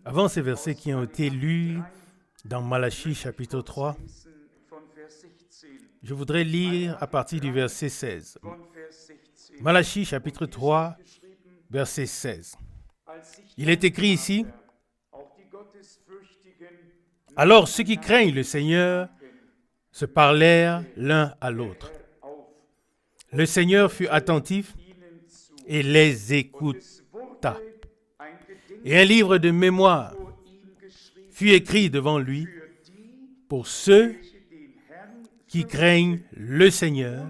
Avant ces versets qui ont été lus dans Malachie chapitre 3, je voudrais lire à partir du verset 16. Malachie chapitre 3, verset 16. Il est écrit ici: « Alors ceux qui craignent le Seigneur se parlèrent l'un à l'autre. Le Seigneur fut attentif et les écouta. Et un livre de mémoire fut écrit devant lui pour ceux qui craignent le Seigneur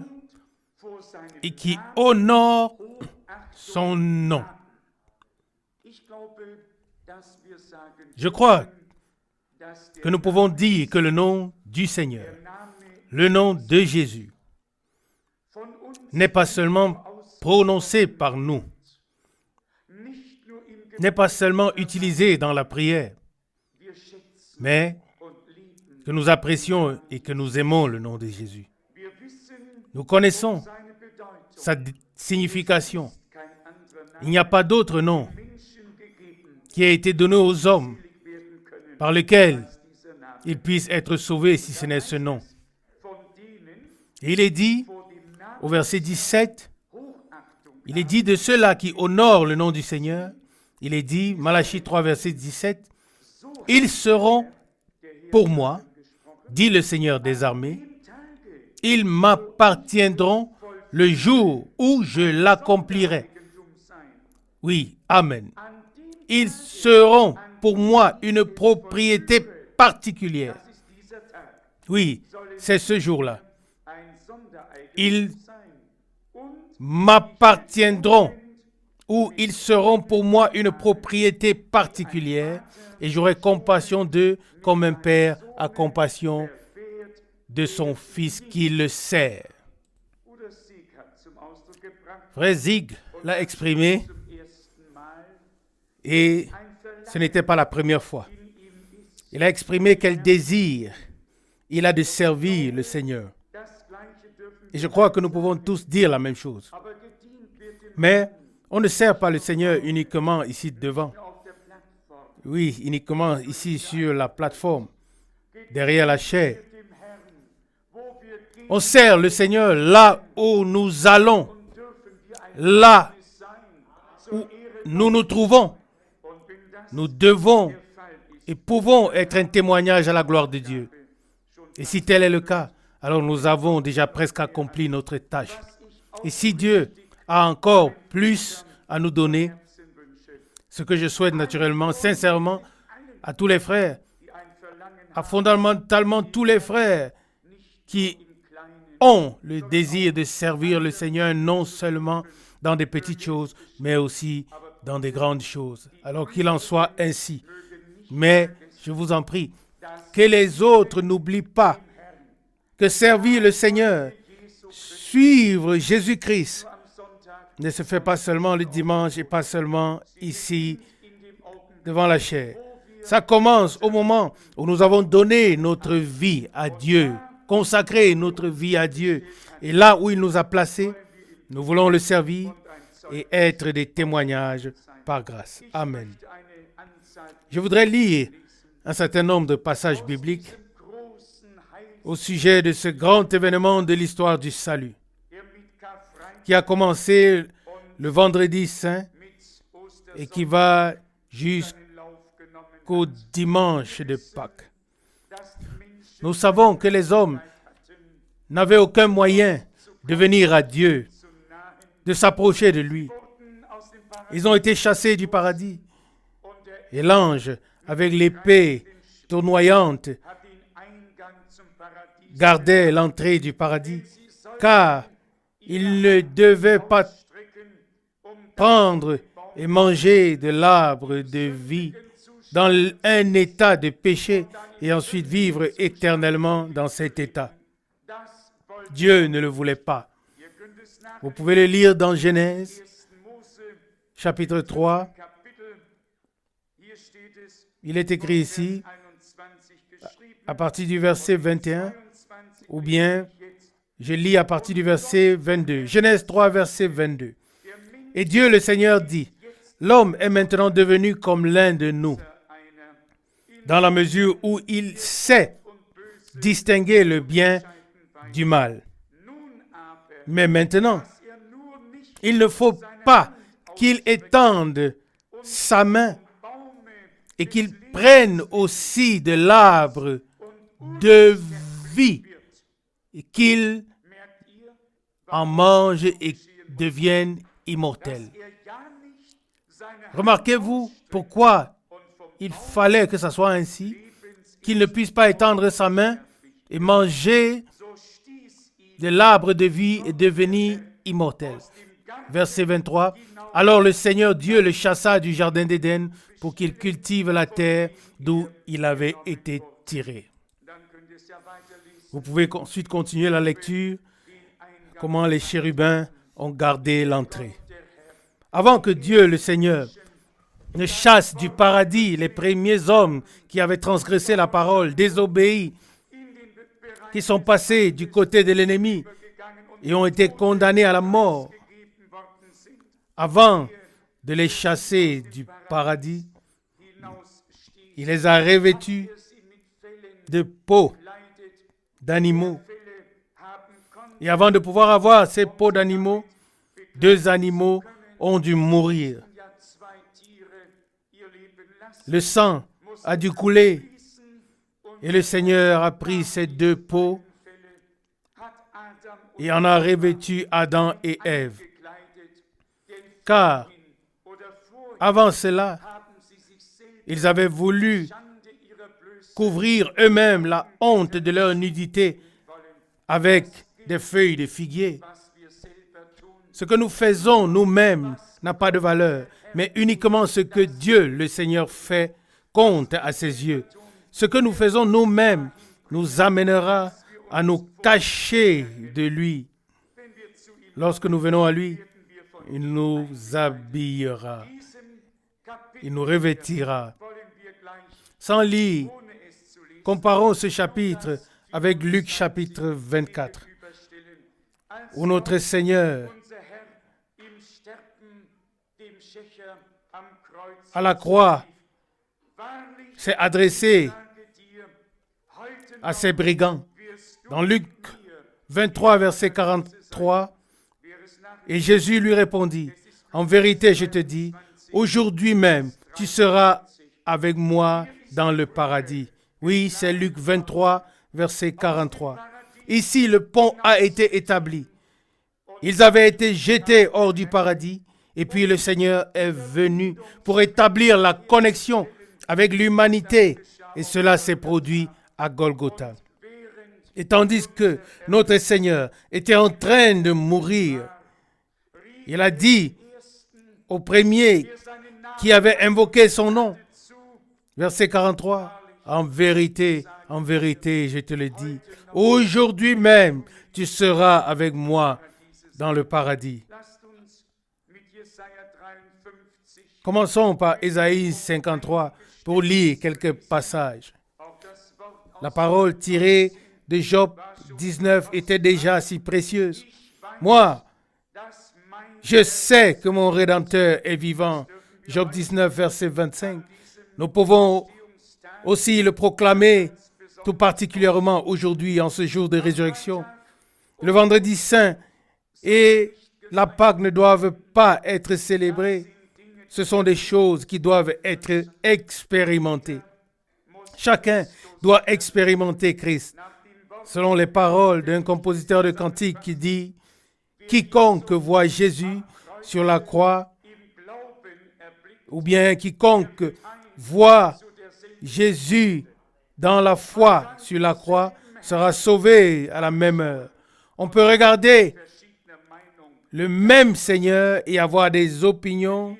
et qui honorent son nom. » Je crois que nous pouvons dire que le nom du Seigneur, le nom de Jésus, n'est pas seulement prononcé par nous, n'est pas seulement utilisé dans la prière, mais que nous apprécions et que nous aimons le nom de Jésus. Nous connaissons sa signification. Il n'y a pas d'autre nom qui a été donné aux hommes par lequel ils puissent être sauvés si ce n'est ce nom. Et il est dit au verset 17, il est dit de ceux-là qui honorent le nom du Seigneur, il est dit, Malachie 3, verset 17, « Ils seront pour moi, dit le Seigneur des armées, ils m'appartiendront le jour où je l'accomplirai. » Oui, Amen. Ils seront pour moi une propriété particulière. Oui, c'est ce jour-là. Ils m'appartiendront ou ils seront pour moi une propriété particulière et j'aurai compassion d'eux comme un père a compassion de son fils qui le sert. Frère Zig l'a exprimé et ce n'était pas la première fois. Il a exprimé quel désir il a de servir le Seigneur. Et je crois que nous pouvons tous dire la même chose. Mais on ne sert pas le Seigneur uniquement ici devant. Oui, uniquement ici sur la plateforme, derrière la chair. On sert le Seigneur là où nous allons, là où nous nous trouvons. Nous devons et pouvons être un témoignage à la gloire de Dieu. Et si tel est le cas, alors nous avons déjà presque accompli notre tâche. Et si Dieu a encore plus à nous donner, ce que je souhaite naturellement, sincèrement, à tous les frères, à fondamentalement tous les frères qui ont le désir de servir le Seigneur, non seulement dans des petites choses, mais aussi dans des grandes choses. Alors qu'il en soit ainsi. Mais, je vous en prie, que les autres n'oublient pas que servir le Seigneur, suivre Jésus-Christ, ne se fait pas seulement le dimanche et pas seulement ici, devant la chair. Ça commence au moment où nous avons donné notre vie à Dieu, consacré notre vie à Dieu. Et là où il nous a placés, nous voulons le servir et être des témoignages par grâce. Amen. Je voudrais lire un certain nombre de passages bibliques au sujet de ce grand événement de l'histoire du salut qui a commencé le vendredi saint et qui va jusqu'au dimanche de Pâques. Nous savons que les hommes n'avaient aucun moyen de venir à Dieu, de s'approcher de lui. Ils ont été chassés du paradis. Et l'ange, avec l'épée tournoyante, gardait l'entrée du paradis, car il ne devait pas prendre et manger de l'arbre de vie dans un état de péché et ensuite vivre éternellement dans cet état. Dieu ne le voulait pas. Vous pouvez le lire dans Genèse, chapitre 3. Il est écrit ici, à partir du verset 21, ou bien je lis à partir du verset 22. Genèse 3, verset 22. Et Dieu le Seigneur dit, L'homme est maintenant devenu comme l'un de nous, dans la mesure où il sait distinguer le bien du mal. Mais maintenant, il ne faut pas qu'il étende sa main et qu'il prenne aussi de l'arbre de vie et qu'il en mange et devienne immortel. Remarquez-vous pourquoi il fallait que ça soit ainsi, qu'il ne puisse pas étendre sa main et manger de l'arbre de vie et devenir immortel. Verset 23. Alors le Seigneur Dieu le chassa du jardin d'Éden pour qu'il cultive la terre d'où il avait été tiré. Vous pouvez ensuite continuer la lecture, comment les chérubins ont gardé l'entrée. Avant que Dieu, le Seigneur, ne chasse du paradis les premiers hommes qui avaient transgressé la parole, désobéi, qui sont passés du côté de l'ennemi et ont été condamnés à la mort, avant de les chasser du paradis, il les a revêtus de peaux d'animaux. Et avant de pouvoir avoir ces peaux d'animaux, 2 animaux ont dû mourir. Le sang a dû couler et le Seigneur a pris ces 2 peaux et en a revêtu Adam et Ève. Car avant cela, ils avaient voulu couvrir eux-mêmes la honte de leur nudité avec des feuilles de figuier. Ce que nous faisons nous-mêmes n'a pas de valeur, mais uniquement ce que Dieu, le Seigneur, fait compte à ses yeux. Ce que nous faisons nous-mêmes nous amènera à nous cacher de lui. Lorsque nous venons à lui, il nous habillera, il nous revêtira. Sans lire, comparons ce chapitre avec Luc chapitre 24, où notre Seigneur, à la croix, s'est adressé à ces brigands. Dans Luc 23, verset 43, et Jésus lui répondit, « En vérité, je te dis, aujourd'hui même, tu seras avec moi dans le paradis. » Oui, c'est Luc 23, verset 43. Ici, le pont a été établi. Ils avaient été jetés hors du paradis, et puis le Seigneur est venu pour établir la connexion avec l'humanité, et cela s'est produit à Golgotha. Et tandis que notre Seigneur était en train de mourir, il a dit au premier qui avait invoqué son nom, verset 43, « En vérité, je te le dis, aujourd'hui même, tu seras avec moi dans le paradis. » Commençons par Ésaïe 53 pour lire quelques passages. La parole tirée de Job 19 était déjà si précieuse. Moi, je sais que mon Rédempteur est vivant. Job 19, verset 25. Nous pouvons aussi le proclamer tout particulièrement aujourd'hui, en ce jour de résurrection. Le vendredi saint et la Pâque ne doivent pas être célébrés. Ce sont des choses qui doivent être expérimentées. Chacun doit expérimenter Christ. Selon les paroles d'un compositeur de cantique qui dit « Quiconque voit Jésus sur la croix, ou bien quiconque voit Jésus dans la foi sur la croix, sera sauvé à la même heure. » On peut regarder le même Seigneur et avoir des opinions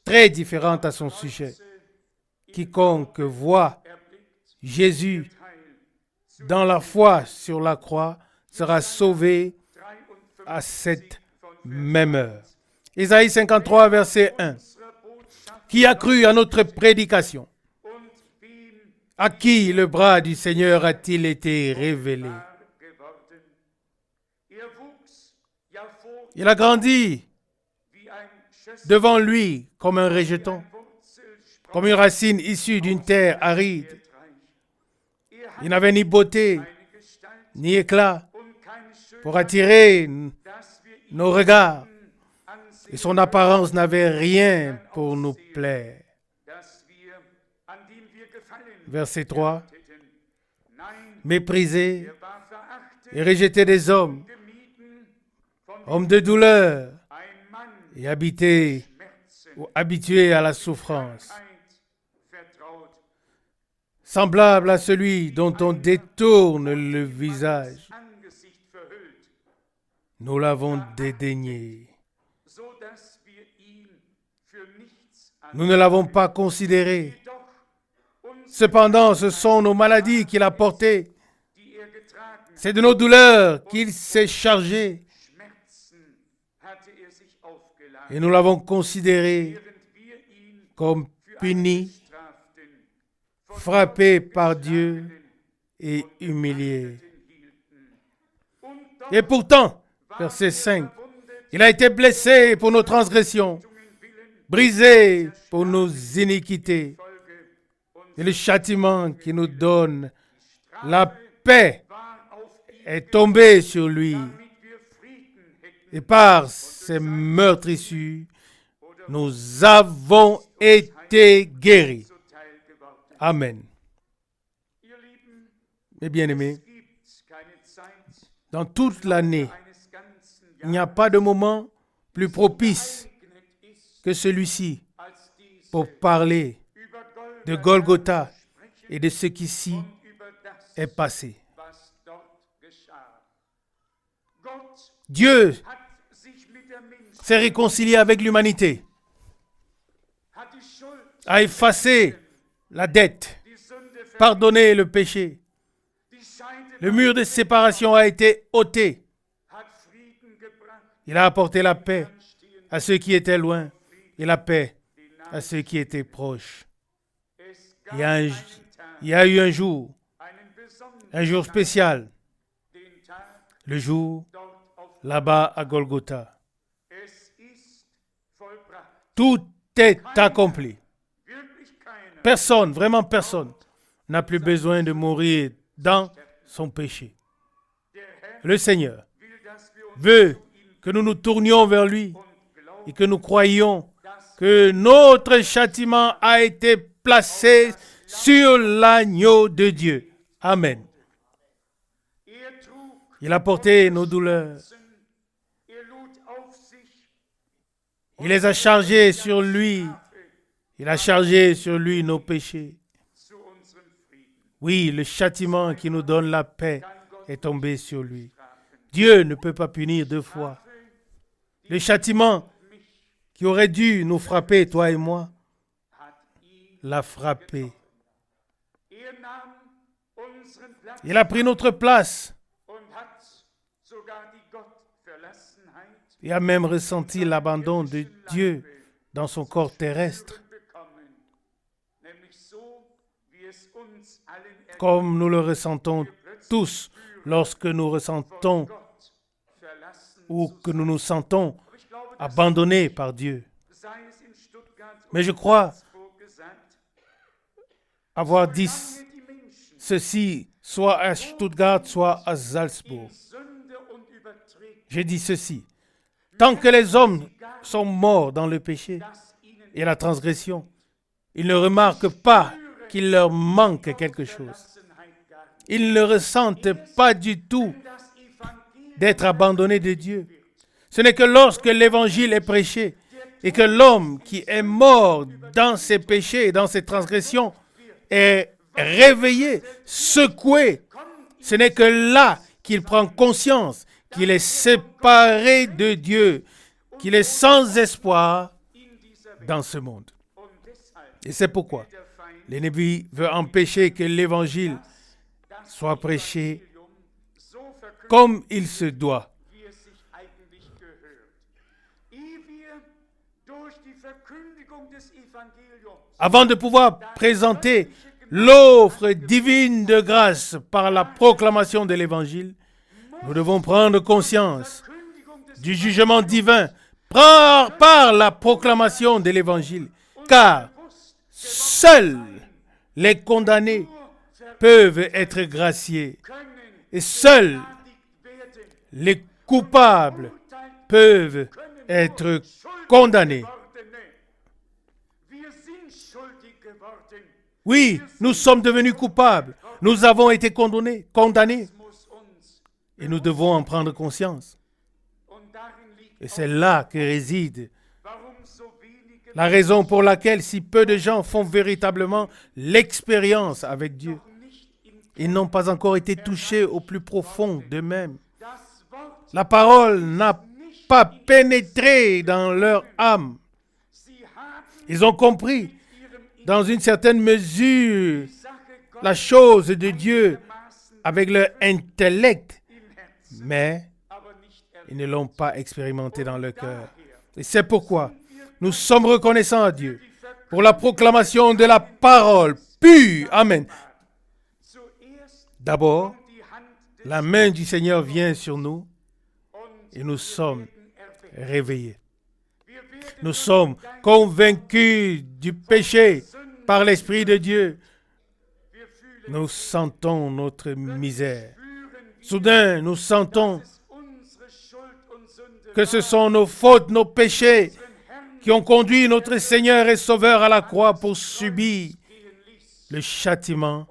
très différentes à son sujet. Quiconque voit Jésus dans la foi sur la croix sera sauvé à cette même heure. Ésaïe 53, verset 1. Qui a cru à notre prédication? À qui le bras du Seigneur a-t-il été révélé? Il a grandi devant lui comme un rejeton, comme une racine issue d'une terre aride. Il n'avait ni beauté, ni éclat pour attirer nos regards. Et son apparence n'avait rien pour nous plaire. Verset 3. Méprisé et rejeté des hommes, homme de douleur et habitué à la souffrance, semblable à celui dont on détourne le visage. Nous l'avons dédaigné. Nous ne l'avons pas considéré. Cependant, ce sont nos maladies qu'il a portées. C'est de nos douleurs qu'il s'est chargé. Et nous l'avons considéré comme puni, frappé par Dieu et humilié. Et pourtant, verset 5, il a été blessé pour nos transgressions, brisé pour nos iniquités. Et le châtiment qui nous donne la paix est tombé sur lui. Et par ses meurtrissures, nous avons été guéris. Amen. Mes bien-aimés, dans toute l'année, il n'y a pas de moment plus propice que celui-ci pour parler de Golgotha et de ce qui s'y est passé. Dieu s'est réconcilié avec l'humanité, a effacé la dette, pardonné le péché. Le mur de séparation a été ôté. Il a apporté la paix à ceux qui étaient loin et la paix à ceux qui étaient proches. Il y a eu un jour spécial, le jour là-bas à Golgotha. Tout est accompli. Personne, vraiment personne, n'a plus besoin de mourir dans son péché. Le Seigneur veut que nous nous tournions vers lui et que nous croyions que notre châtiment a été placé sur l'agneau de Dieu. Amen. Il a porté nos douleurs. Il les a chargées sur lui. Il a chargé sur lui nos péchés. Oui, le châtiment qui nous donne la paix est tombé sur lui. Dieu ne peut pas punir deux fois. Le châtiment qui aurait dû nous frapper, toi et moi, l'a frappé. Il a pris notre place. Il a même ressenti l'abandon de Dieu dans son corps terrestre. Comme nous le ressentons tous lorsque nous ressentons ou que nous nous sentons abandonnés par Dieu. Mais je crois avoir dit ceci, soit à Stuttgart, soit à Salzbourg. J'ai dit ceci. Tant que les hommes sont morts dans le péché et la transgression, ils ne remarquent pas qu'il leur manque quelque chose. Ils ne ressentent pas du tout d'être abandonnés de Dieu. Ce n'est que lorsque l'évangile est prêché et que l'homme qui est mort dans ses péchés et dans ses transgressions est réveillé, secoué, ce n'est que là qu'il prend conscience qu'il est séparé de Dieu, qu'il est sans espoir dans ce monde. Et c'est pourquoi l'ennemi veut empêcher que l'évangile soit prêché comme il se doit. Avant de pouvoir présenter l'offre divine de grâce par la proclamation de l'évangile, nous devons prendre conscience du jugement divin par la proclamation de l'évangile. Car seuls les condamnés peuvent être graciés. Et seuls les coupables peuvent être condamnés. Oui, nous sommes devenus coupables. Nous avons été condamnés. Et nous devons en prendre conscience. Et c'est là que réside la raison pour laquelle si peu de gens font véritablement l'expérience avec Dieu. Ils n'ont pas encore été touchés au plus profond d'eux-mêmes. La parole n'a pas pénétré dans leur âme. Ils ont compris, dans une certaine mesure, la chose de Dieu avec leur intellect, mais ils ne l'ont pas expérimenté dans leur cœur. Et c'est pourquoi nous sommes reconnaissants à Dieu pour la proclamation de la parole pure. Amen. D'abord, la main du Seigneur vient sur nous et nous sommes réveillés. Nous sommes convaincus du péché par l'Esprit de Dieu. Nous sentons notre misère. Soudain, nous sentons que ce sont nos fautes, nos péchés qui ont conduit notre Seigneur et Sauveur à la croix pour subir le châtiment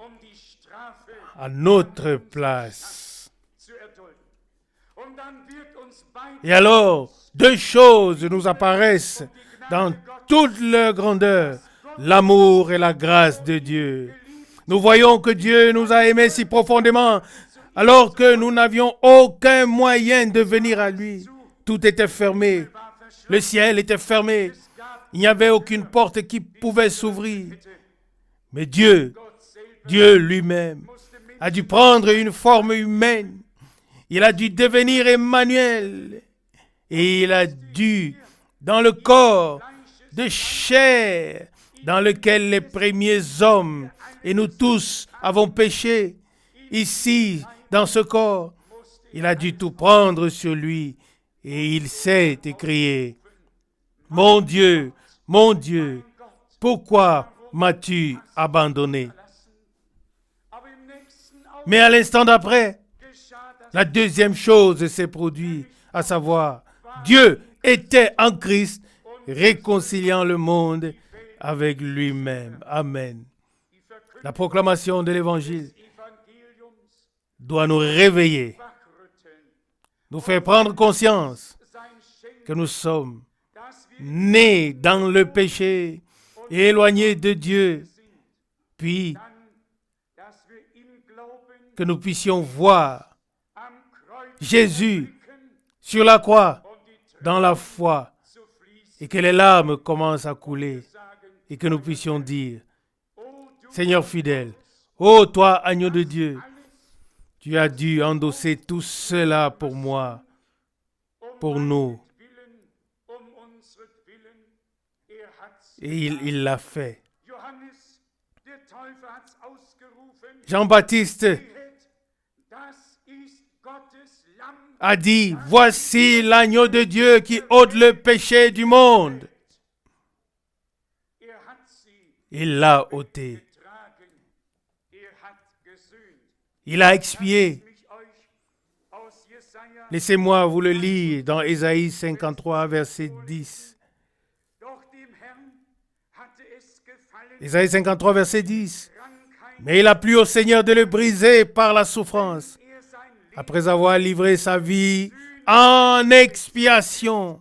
à notre place. Et alors, deux choses nous apparaissent dans toute leur grandeur, l'amour et la grâce de Dieu. Nous voyons que Dieu nous a aimés si profondément, alors que nous n'avions aucun moyen de venir à lui. Tout était fermé. Le ciel était fermé. Il n'y avait aucune porte qui pouvait s'ouvrir. Mais Dieu lui-même, a dû prendre une forme humaine. Il a dû devenir Emmanuel. Et il a dû, dans le corps de chair, dans lequel les premiers hommes, et nous tous, avons péché, ici, dans ce corps, il a dû tout prendre sur lui. Et il s'est écrié, mon Dieu, pourquoi m'as-tu abandonné? Mais à l'instant d'après, la deuxième chose s'est produite, à savoir, Dieu était en Christ, réconciliant le monde avec lui-même. Amen. La proclamation de l'Évangile doit nous réveiller, nous faire prendre conscience que nous sommes nés dans le péché et éloignés de Dieu, puis que nous puissions voir Jésus sur la croix dans la foi et que les larmes commencent à couler et que nous puissions dire, Seigneur fidèle, ô toi agneau de Dieu, tu as dû endosser tout cela pour moi, pour nous. Et il l'a fait. Jean-Baptiste a dit, voici l'agneau de Dieu qui ôte le péché du monde. Il l'a ôté. Il a expié. Laissez-moi vous le lire dans Ésaïe 53, verset 10. Ésaïe 53, verset 10. Mais il a plu au Seigneur de le briser par la souffrance. Après avoir livré sa vie en expiation,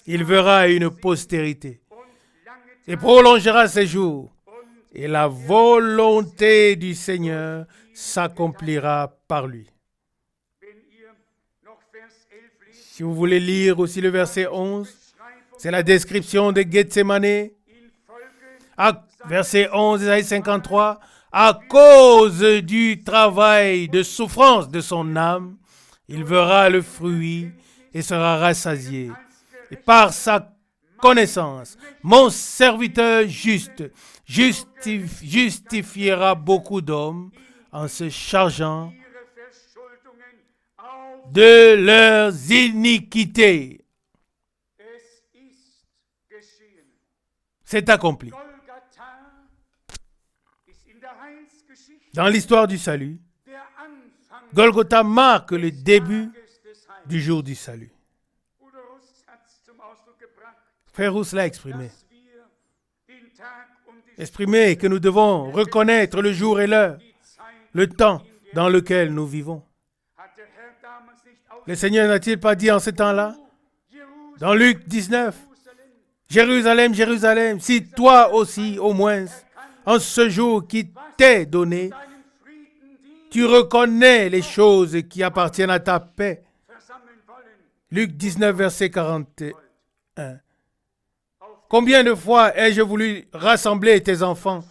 il verra une postérité et prolongera ses jours. Et la volonté du Seigneur s'accomplira par lui. Si vous voulez lire aussi le verset 11, c'est la description de Gethsémané. Verset 11, Isaïe 53, à cause du travail de souffrance de son âme, il verra le fruit et sera rassasié. Et par sa connaissance, mon serviteur juste justifiera beaucoup d'hommes en se chargeant de leurs iniquités. C'est accompli. Dans l'histoire du salut, Golgotha marque le début du jour du salut. Frère Rousse l'a exprimé que nous devons reconnaître le jour et l'heure, le temps dans lequel nous vivons. Le Seigneur n'a-t-il pas dit en ce temps-là, dans Luc 19, Jérusalem, Jérusalem, si toi aussi, au moins, en ce jour qui t'est donné, tu reconnais les choses qui appartiennent à ta paix. Luc 19, verset 41. Combien de fois ai-je voulu rassembler tes enfants,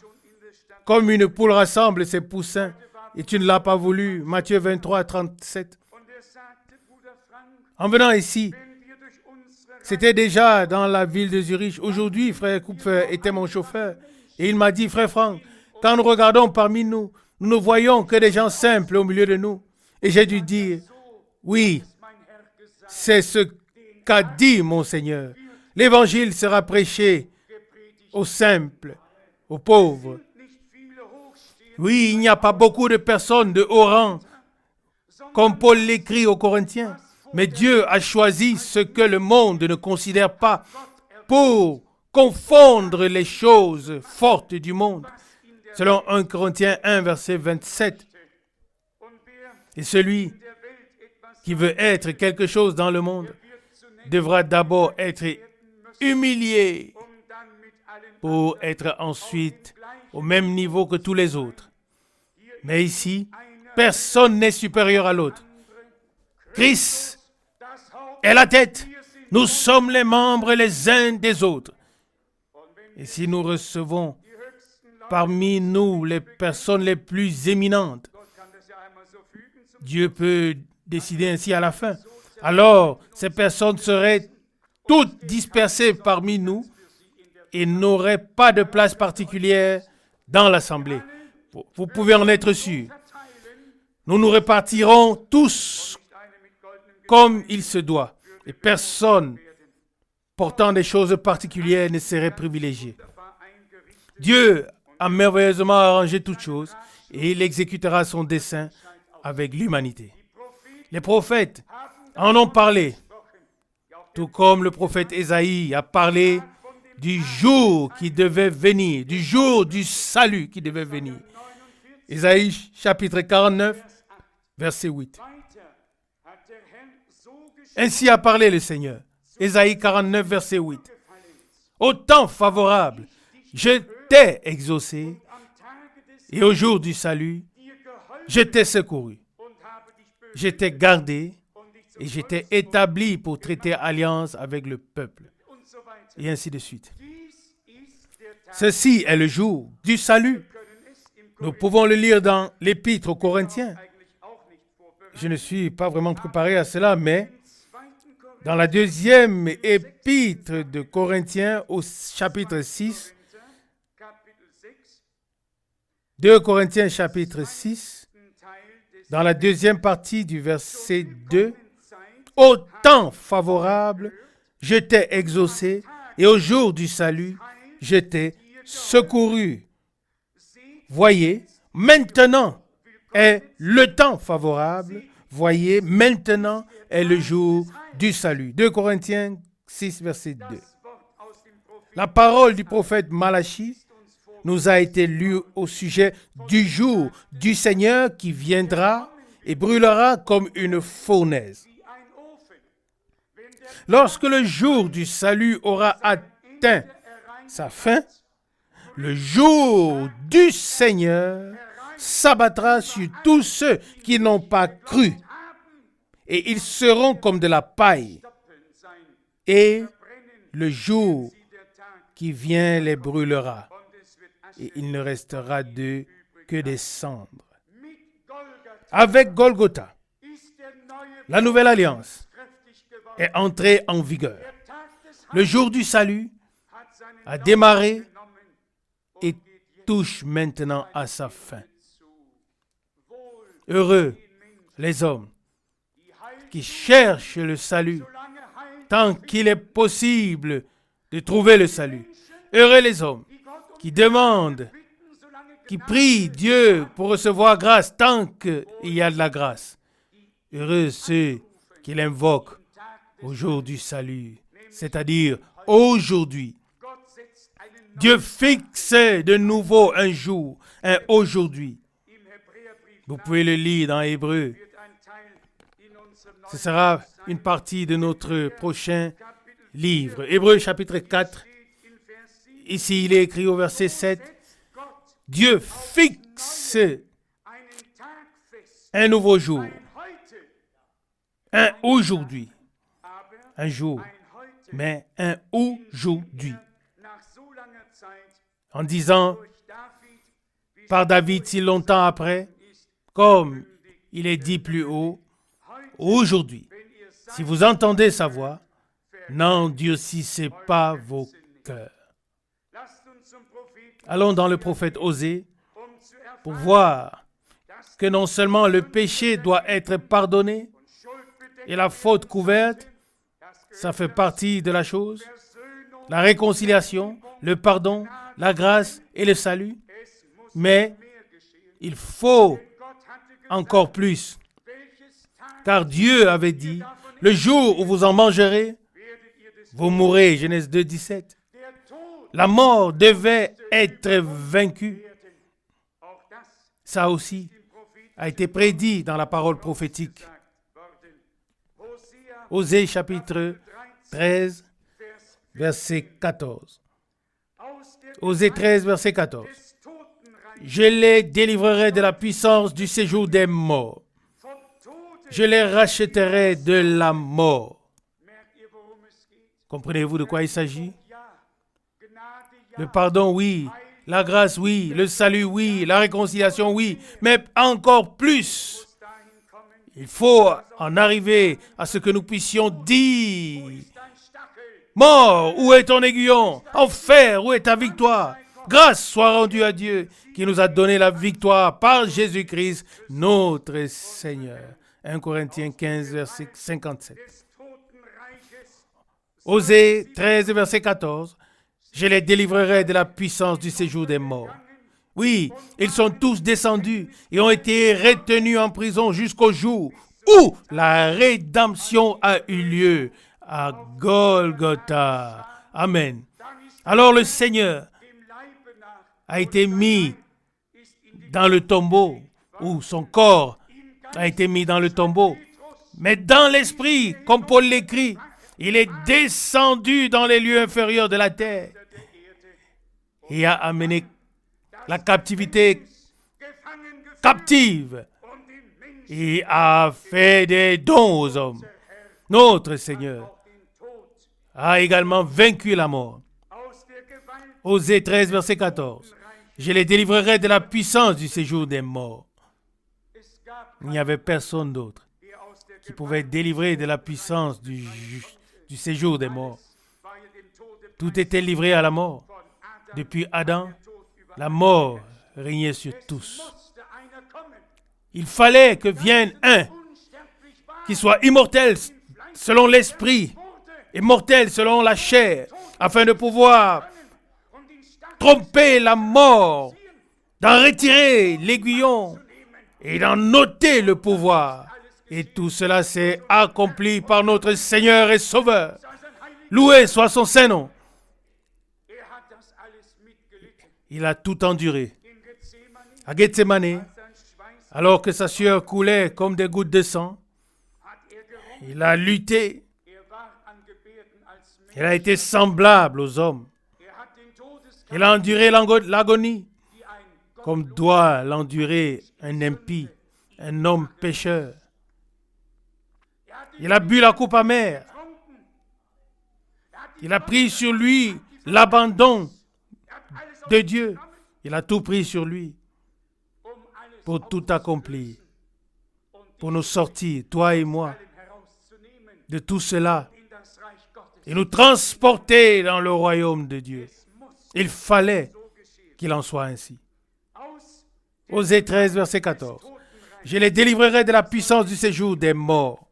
comme une poule rassemble ses poussins, et tu ne l'as pas voulu. Matthieu 23, 37. En venant ici, c'était déjà dans la ville de Zurich. Aujourd'hui, frère Kupfer était mon chauffeur. Et il m'a dit, frère Franck, quand nous regardons parmi nous, nous ne voyons que des gens simples au milieu de nous. Et j'ai dû dire, oui, c'est ce qu'a dit mon Seigneur. L'évangile sera prêché aux simples, aux pauvres. Oui, il n'y a pas beaucoup de personnes de haut rang, comme Paul l'écrit aux Corinthiens. Mais Dieu a choisi ce que le monde ne considère pas pour confondre les choses fortes du monde. Selon 1 Corinthiens 1, verset 27. Et celui qui veut être quelque chose dans le monde devra d'abord être humilié pour être ensuite au même niveau que tous les autres. Mais ici, personne n'est supérieur à l'autre. Christ est la tête. Nous sommes les membres les uns des autres. Et si nous recevons parmi nous les personnes les plus éminentes, Dieu peut décider ainsi à la fin. Alors, ces personnes seraient toutes dispersées parmi nous et n'auraient pas de place particulière dans l'assemblée. Vous pouvez en être sûr. Nous nous répartirons tous comme il se doit. Et personne portant des choses particulières ne serait privilégié. Dieu a merveilleusement arrangé toutes choses et il exécutera son dessein avec l'humanité. Les prophètes en ont parlé, tout comme le prophète Ésaïe a parlé du jour qui devait venir, du jour du salut qui devait venir. Ésaïe chapitre 49, verset 8. Ainsi a parlé le Seigneur. Ésaïe 49, verset 8. Au temps favorable, je t'ai exaucé, et au jour du salut, je t'ai secouru. Je t'ai gardé, et je t'ai établi pour traiter alliance avec le peuple. Et ainsi de suite. Ceci est le jour du salut. Nous pouvons le lire dans l'Épître aux Corinthiens. Je ne suis pas vraiment préparé à cela, mais dans la deuxième épître de Corinthiens au chapitre 6, 2 Corinthiens chapitre 6, dans la deuxième partie du verset 2, « Au temps favorable, je t'ai exaucé, et au jour du salut, je t'ai secouru. » Voyez, maintenant est le temps favorable. Voyez, maintenant est le jour du salut. 2 Corinthiens 6, verset 2. La parole du prophète Malachie nous a été lue au sujet du jour du Seigneur qui viendra et brûlera comme une fournaise. Lorsque le jour du salut aura atteint sa fin, le jour du Seigneur s'abattra sur tous ceux qui n'ont pas cru, et ils seront comme de la paille, et le jour qui vient les brûlera, et il ne restera d'eux que des cendres. Avec Golgotha, la nouvelle alliance est entrée en vigueur. Le jour du salut a démarré et touche maintenant à sa fin. Heureux les hommes qui cherchent le salut tant qu'il est possible de trouver le salut. Heureux les hommes qui demandent, qui prient Dieu pour recevoir grâce tant qu'il y a de la grâce. Heureux ceux qui l'invoquent au jour du salut, c'est-à-dire aujourd'hui. Dieu fixe de nouveau un jour, un aujourd'hui. Vous pouvez le lire dans Hébreu. Ce sera une partie de notre prochain livre. Hébreu chapitre 4. Ici, il est écrit au verset 7. Dieu fixe un nouveau jour. Un aujourd'hui. Un jour. Mais un aujourd'hui. En disant, par David si longtemps après, comme il est dit plus haut, aujourd'hui, si vous entendez sa voix, n'endurcissez pas vos cœurs. Allons dans le prophète Osée pour voir que non seulement le péché doit être pardonné et la faute couverte, ça fait partie de la chose, la réconciliation, le pardon, la grâce et le salut, mais il faut encore plus. Car Dieu avait dit, le jour où vous en mangerez, vous mourrez. Genèse 2, 17. La mort devait être vaincue. Ça aussi a été prédit dans la parole prophétique. Osée chapitre 13, verset 14. Osée 13, verset 14. Je les délivrerai de la puissance du séjour des morts. Je les rachèterai de la mort. Comprenez-vous de quoi il s'agit? Le pardon, oui. La grâce, oui. Le salut, oui. La réconciliation, oui. Mais encore plus, il faut en arriver à ce que nous puissions dire. Mort, où est ton aiguillon? Enfer, où est ta victoire? Grâce soit rendue à Dieu qui nous a donné la victoire par Jésus-Christ, notre Seigneur. 1 Corinthiens 15, verset 57. Osée 13, verset 14. Je les délivrerai de la puissance du séjour des morts. Oui, ils sont tous descendus et ont été retenus en prison jusqu'au jour où la rédemption a eu lieu à Golgotha. Amen. Alors le Seigneur a été mis dans le tombeau, ou son corps a été mis dans le tombeau. Mais dans l'esprit, comme Paul l'écrit, il est descendu dans les lieux inférieurs de la terre et a amené la captivité captive et a fait des dons aux hommes. Notre Seigneur a également vaincu la mort. Osée 13, verset 14. Je les délivrerai de la puissance du séjour des morts. Il n'y avait personne d'autre qui pouvait délivrer de la puissance du séjour des morts. Tout était livré à la mort. Depuis Adam, la mort régnait sur tous. Il fallait que vienne un qui soit immortel selon l'esprit, immortel selon la chair, afin de pouvoir tromper la mort, d'en retirer l'aiguillon et d'en ôter le pouvoir. Et tout cela s'est accompli par notre Seigneur et Sauveur. Loué soit son Saint-Nom. Il a tout enduré. À Gethsémane, alors que sa sueur coulait comme des gouttes de sang, il a lutté. Il a été semblable aux hommes. Il a enduré l'agonie, comme doit l'endurer un impie, un homme pécheur. Il a bu la coupe amère. Il a pris sur lui l'abandon de Dieu. Il a tout pris sur lui pour tout accomplir, pour nous sortir, toi et moi, de tout cela et nous transporter dans le royaume de Dieu. Il fallait qu'il en soit ainsi. Osée 13, verset 14. Je les délivrerai de la puissance du séjour des morts.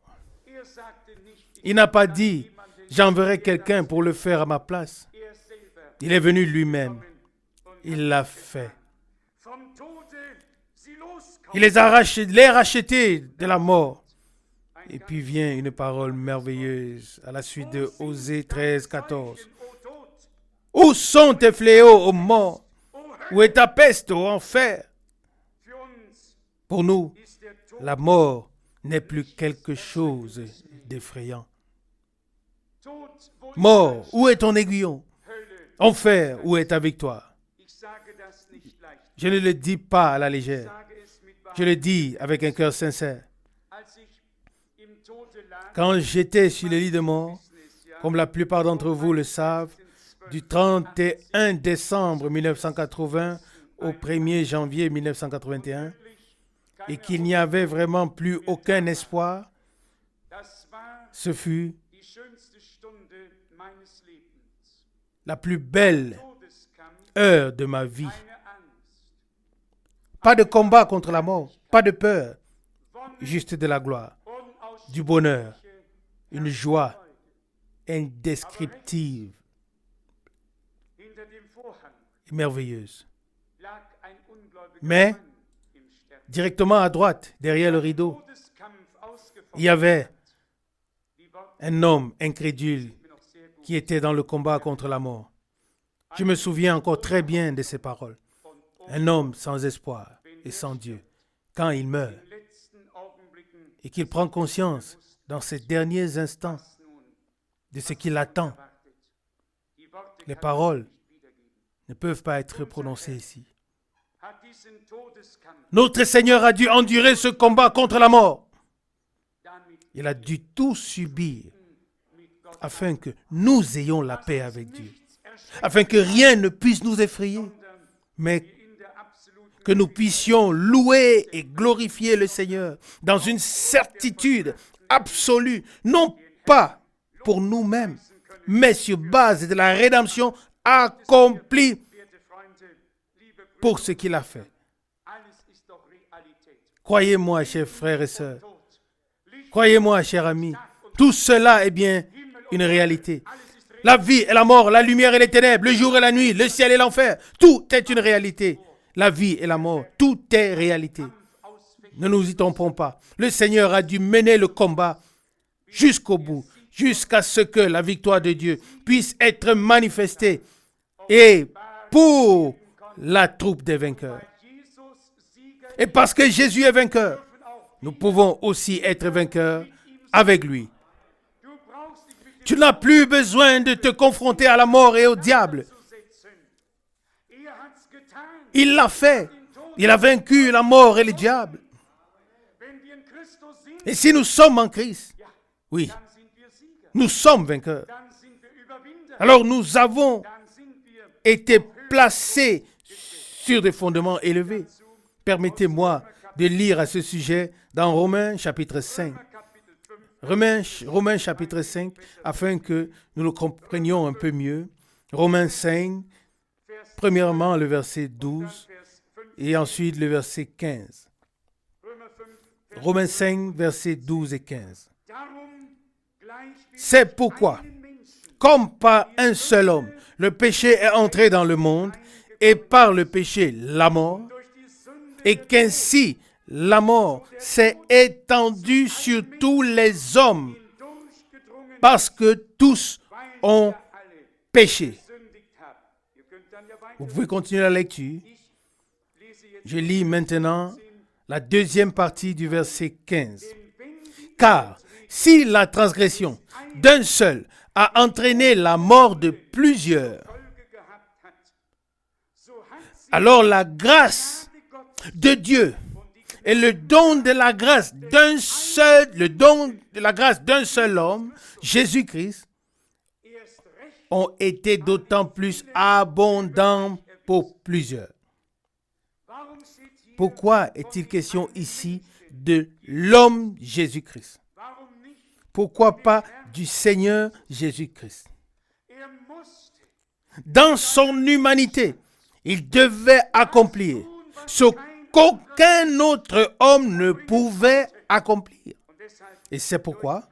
Il n'a pas dit, j'enverrai quelqu'un pour le faire à ma place. Il est venu lui-même. Il l'a fait. Il les a rachetés de la mort. Et puis vient une parole merveilleuse à la suite de Osée 13, 14. Où sont tes fléaux, ô mort? Où est ta peste, ô enfer? Pour nous, la mort n'est plus quelque chose d'effrayant. Mort, où est ton aiguillon? Enfer, où est ta victoire? Je ne le dis pas à la légère. Je le dis avec un cœur sincère. Quand j'étais sur le lit de mort, comme la plupart d'entre vous le savent, du 31 décembre 1980 au 1er janvier 1981, et qu'il n'y avait vraiment plus aucun espoir, ce fut la plus belle heure de ma vie. Pas de combat contre la mort, pas de peur, juste de la gloire, du bonheur, une joie indescriptible et merveilleuse. Mais, directement à droite, derrière le rideau, il y avait un homme incrédule qui était dans le combat contre la mort. Je me souviens encore très bien de ces paroles. Un homme sans espoir et sans Dieu, quand il meurt et qu'il prend conscience dans ces derniers instants de ce qui l'attend, les paroles ne peuvent pas être prononcées ici. Notre Seigneur a dû endurer ce combat contre la mort. Il a dû tout subir afin que nous ayons la paix avec Dieu, afin que rien ne puisse nous effrayer, mais que nous puissions louer et glorifier le Seigneur dans une certitude absolue, non pas pour nous-mêmes, mais sur base de la rédemption accomplie pour ce qu'il a fait. Croyez-moi, chers frères et sœurs, croyez-moi, chers amis, tout cela est bien une réalité. La vie et la mort, la lumière et les ténèbres, le jour et la nuit, le ciel et l'enfer, tout est une réalité. La vie et la mort, tout est réalité. Ne nous y trompons pas. Le Seigneur a dû mener le combat jusqu'au bout, jusqu'à ce que la victoire de Dieu puisse être manifestée et pour la troupe des vainqueurs. Et parce que Jésus est vainqueur, nous pouvons aussi être vainqueurs avec lui. Tu n'as plus besoin de te confronter à la mort et au diable. Il l'a fait. Il a vaincu la mort et le diable. Et si nous sommes en Christ, oui, nous sommes vainqueurs. Alors nous avons été placés sur des fondements élevés. Permettez-moi de lire à ce sujet dans Romains chapitre 5. Romains chapitre 5, afin que nous le comprenions un peu mieux. Romains 5, premièrement le verset 12 et ensuite le verset 15. Romains 5, versets 12 et 15. C'est pourquoi, comme par un seul homme, le péché est entré dans le monde, et par le péché, la mort, et qu'ainsi la mort s'est étendue sur tous les hommes, parce que tous ont péché. Vous pouvez continuer la lecture. Je lis maintenant la deuxième partie du verset 15. Car si la transgression d'un seul a entraîné la mort de plusieurs, alors la grâce de Dieu et le don de la grâce d'un seul homme, Jésus-Christ, ont été d'autant plus abondants pour plusieurs. Pourquoi est-il question ici de l'homme Jésus-Christ? Pourquoi pas du Seigneur Jésus-Christ? Dans son humanité, il devait accomplir ce qu'aucun autre homme ne pouvait accomplir. Et c'est pourquoi,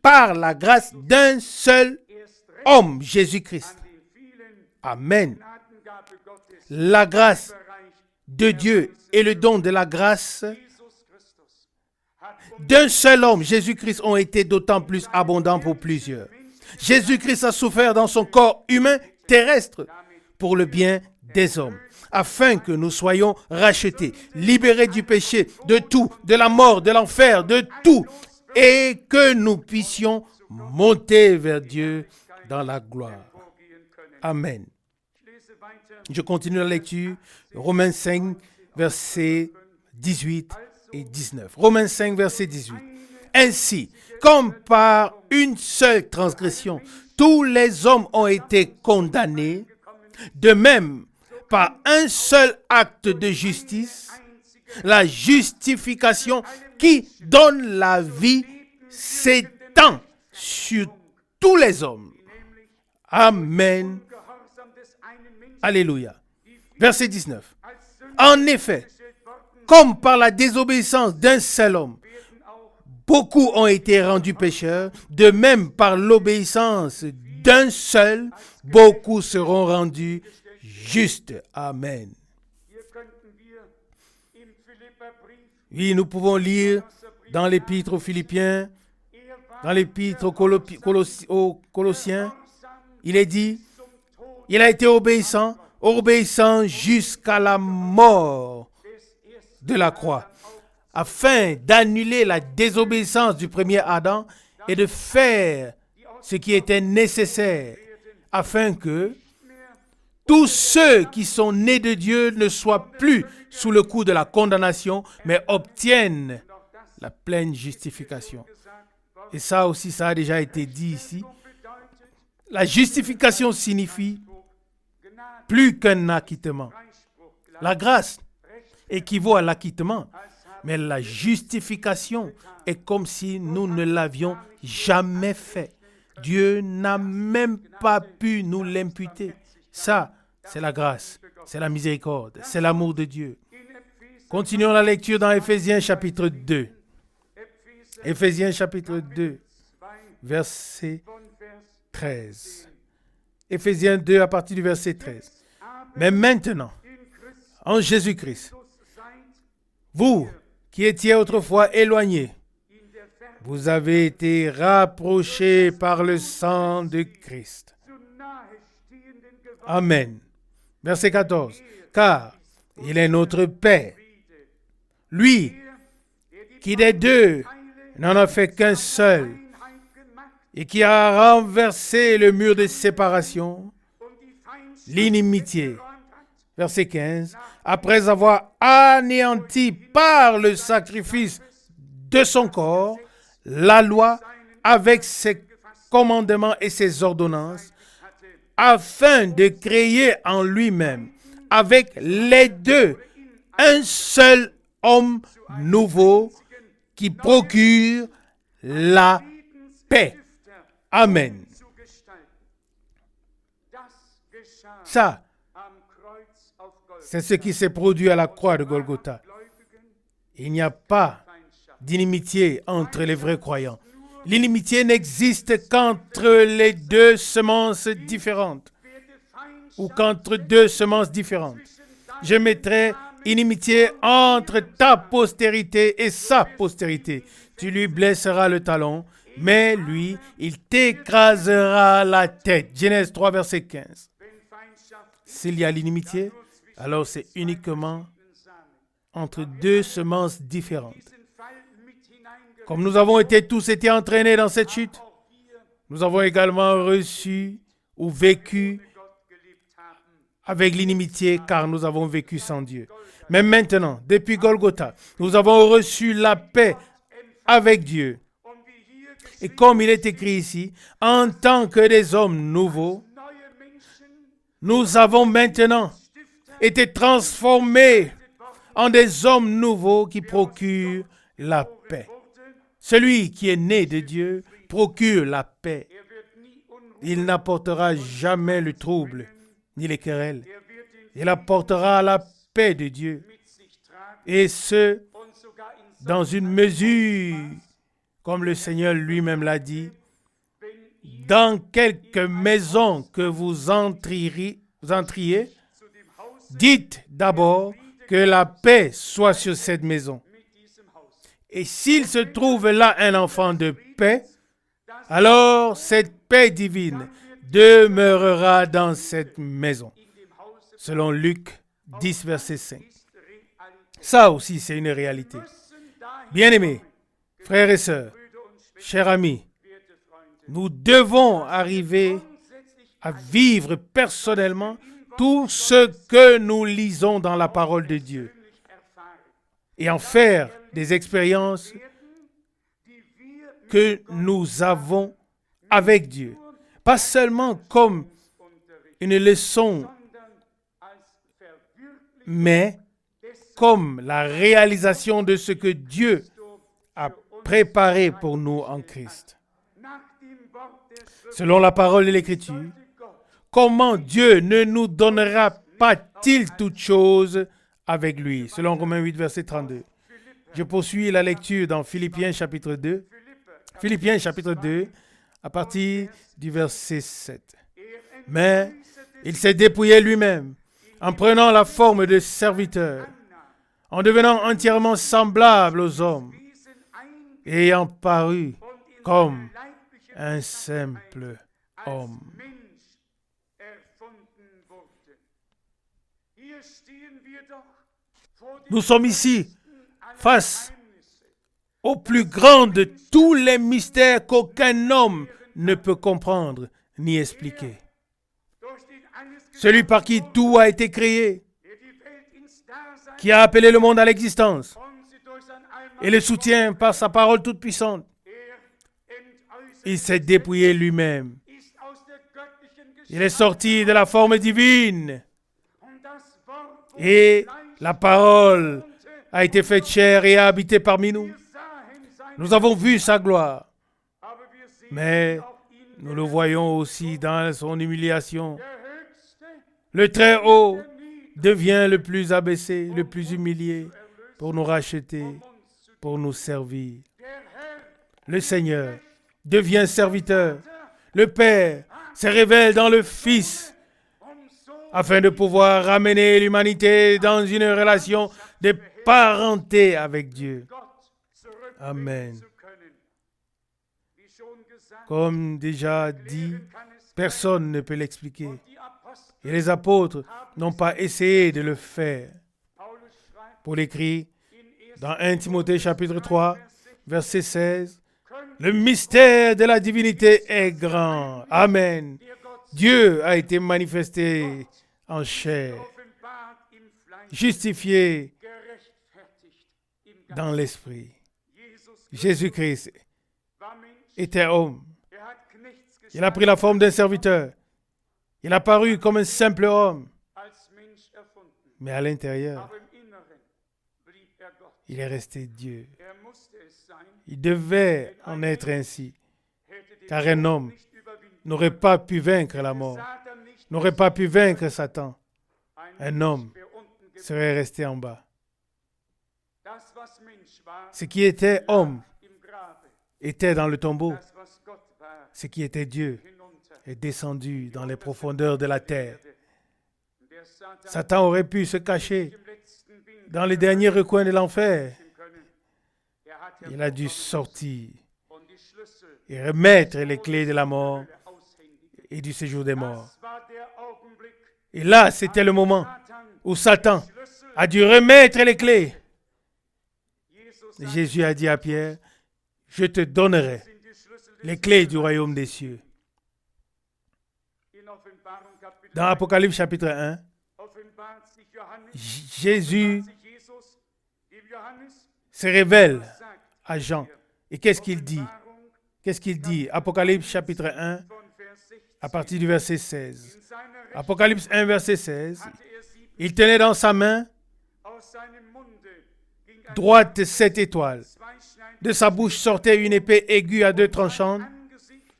par la grâce d'un seul homme, Jésus-Christ, Amen. La grâce de Dieu et le don de la grâce d'un seul homme, Jésus-Christ, ont été d'autant plus abondants pour plusieurs. Jésus-Christ a souffert dans son corps humain terrestre pour le bien des hommes, afin que nous soyons rachetés, libérés du péché, de tout, de la mort, de l'enfer, de tout, et que nous puissions monter vers Dieu dans la gloire. Amen. Je continue la lecture. Romains 5, versets 18 et 19. Romains 5, verset 18. Ainsi, comme par une seule transgression, tous les hommes ont été condamnés, de même, par un seul acte de justice, la justification qui donne la vie s'étend sur tous les hommes. Amen. Alléluia. Verset 19. En effet, comme par la désobéissance d'un seul homme, beaucoup ont été rendus pécheurs, de même par l'obéissance d'un seul, beaucoup seront rendus justes. Amen. Oui, nous pouvons lire dans l'épître aux Philippiens, dans l'épître aux Colossiens, il est dit, il a été obéissant jusqu'à la mort de la croix, afin d'annuler la désobéissance du premier Adam et de faire ce qui était nécessaire, afin que tous ceux qui sont nés de Dieu ne soient plus sous le coup de la condamnation, mais obtiennent la pleine justification. Et ça aussi, ça a déjà été dit ici. La justification signifie plus qu'un acquittement. La grâce équivaut à l'acquittement, mais la justification est comme si nous ne l'avions jamais fait. Dieu n'a même pas pu nous l'imputer. Ça, c'est la grâce, c'est la miséricorde, c'est l'amour de Dieu. Continuons la lecture dans Éphésiens chapitre 2. Éphésiens chapitre 2, verset 13. Éphésiens 2 à partir du verset 13. Mais maintenant, en Jésus-Christ, vous qui étiez autrefois éloignés, vous avez été rapprochés par le sang de Christ. Amen. Verset 14. Car il est notre Père. Lui qui des deux n'en a fait qu'un seul et qui a renversé le mur de séparation, l'inimitié. Verset 15. Après avoir anéanti par le sacrifice de son corps la loi avec ses commandements et ses ordonnances, afin de créer en lui-même, avec les deux, un seul homme nouveau qui procure la paix. Amen. Ça, c'est ce qui s'est produit à la croix de Golgotha. Il n'y a pas d'inimitié entre les vrais croyants. L'inimitié n'existe qu'entre les deux semences différentes ou qu'entre deux semences différentes. Je mettrai inimitié entre ta postérité et sa postérité. Tu lui blesseras le talon, mais lui, il t'écrasera la tête. Genèse 3, verset 15. S'il y a l'inimitié, alors c'est uniquement entre deux semences différentes. Comme nous avons tous été entraînés dans cette chute, nous avons également reçu ou vécu avec l'inimitié car nous avons vécu sans Dieu. Mais maintenant, depuis Golgotha, nous avons reçu la paix avec Dieu. Et comme il est écrit ici, en tant que des hommes nouveaux, nous avons maintenant été transformés en des hommes nouveaux qui procurent la paix. Celui qui est né de Dieu procure la paix. Il n'apportera jamais le trouble ni les querelles. Il apportera la paix de Dieu. Et ce, dans une mesure, comme le Seigneur lui-même l'a dit, dans quelque maison que vous entriez, dites d'abord que la paix soit sur cette maison. Et s'il se trouve là un enfant de paix, alors cette paix divine demeurera dans cette maison. Selon Luc 10, verset 5. Ça aussi, c'est une réalité. Bien-aimés, frères et sœurs, chers amis, nous devons arriver à vivre personnellement tout ce que nous lisons dans la parole de Dieu et en faire des expériences que nous avons avec Dieu. Pas seulement comme une leçon, mais comme la réalisation de ce que Dieu a préparé pour nous en Christ. Selon la parole de l'Écriture, comment Dieu ne nous donnera pas-il toutes choses avec lui? Selon Romains 8, verset 32. Je poursuis la lecture dans Philippiens chapitre 2. Philippiens chapitre 2, à partir du verset 7. Mais il s'est dépouillé lui-même, en prenant la forme de serviteur, en devenant entièrement semblable aux hommes, et ayant paru comme un simple homme. Nous sommes ici face au plus grand de tous les mystères qu'aucun homme ne peut comprendre ni expliquer. Celui par qui tout a été créé, qui a appelé le monde à l'existence et le soutient par sa parole toute puissante. Il s'est dépouillé lui-même. Il est sorti de la forme divine et la parole a été faite chair et a habité parmi nous. Nous avons vu sa gloire, mais nous le voyons aussi dans son humiliation. Le Très-Haut devient le plus abaissé, le plus humilié pour nous racheter, pour nous servir. Le Seigneur devient serviteur. Le Père se révèle dans le Fils afin de pouvoir ramener l'humanité dans une relation de parenté avec Dieu. Amen. Comme déjà dit, personne ne peut l'expliquer. Et les apôtres n'ont pas essayé de le faire. Paul écrit dans 1 Timothée chapitre 3, verset 16, « Le mystère de la divinité est grand. » Amen. Dieu a été manifesté en chair, justifié dans l'esprit. Jésus-Christ était homme. Il a pris la forme d'un serviteur. Il a paru comme un simple homme. Mais à l'intérieur, il est resté Dieu. Il devait en être ainsi. Car un homme n'aurait pas pu vaincre la mort, n'aurait pas pu vaincre Satan. Un homme serait resté en bas. Ce qui était homme était dans le tombeau. Ce qui était Dieu est descendu dans les profondeurs de la terre. Satan aurait pu se cacher dans les derniers recoins de l'enfer. Il a dû sortir et remettre les clés de la mort et du séjour des morts. Et là, c'était le moment où Satan a dû remettre les clés. Jésus a dit à Pierre, « Je te donnerai les clés du royaume des cieux. » Dans Apocalypse chapitre 1, Jésus se révèle à Jean. Et qu'est-ce qu'il dit? Qu'est-ce qu'il dit? Apocalypse chapitre 1, à partir du verset 16. Apocalypse 1, verset 16. Il tenait dans sa main droite 7 étoiles. De sa bouche sortait une épée aiguë à 2 tranchants,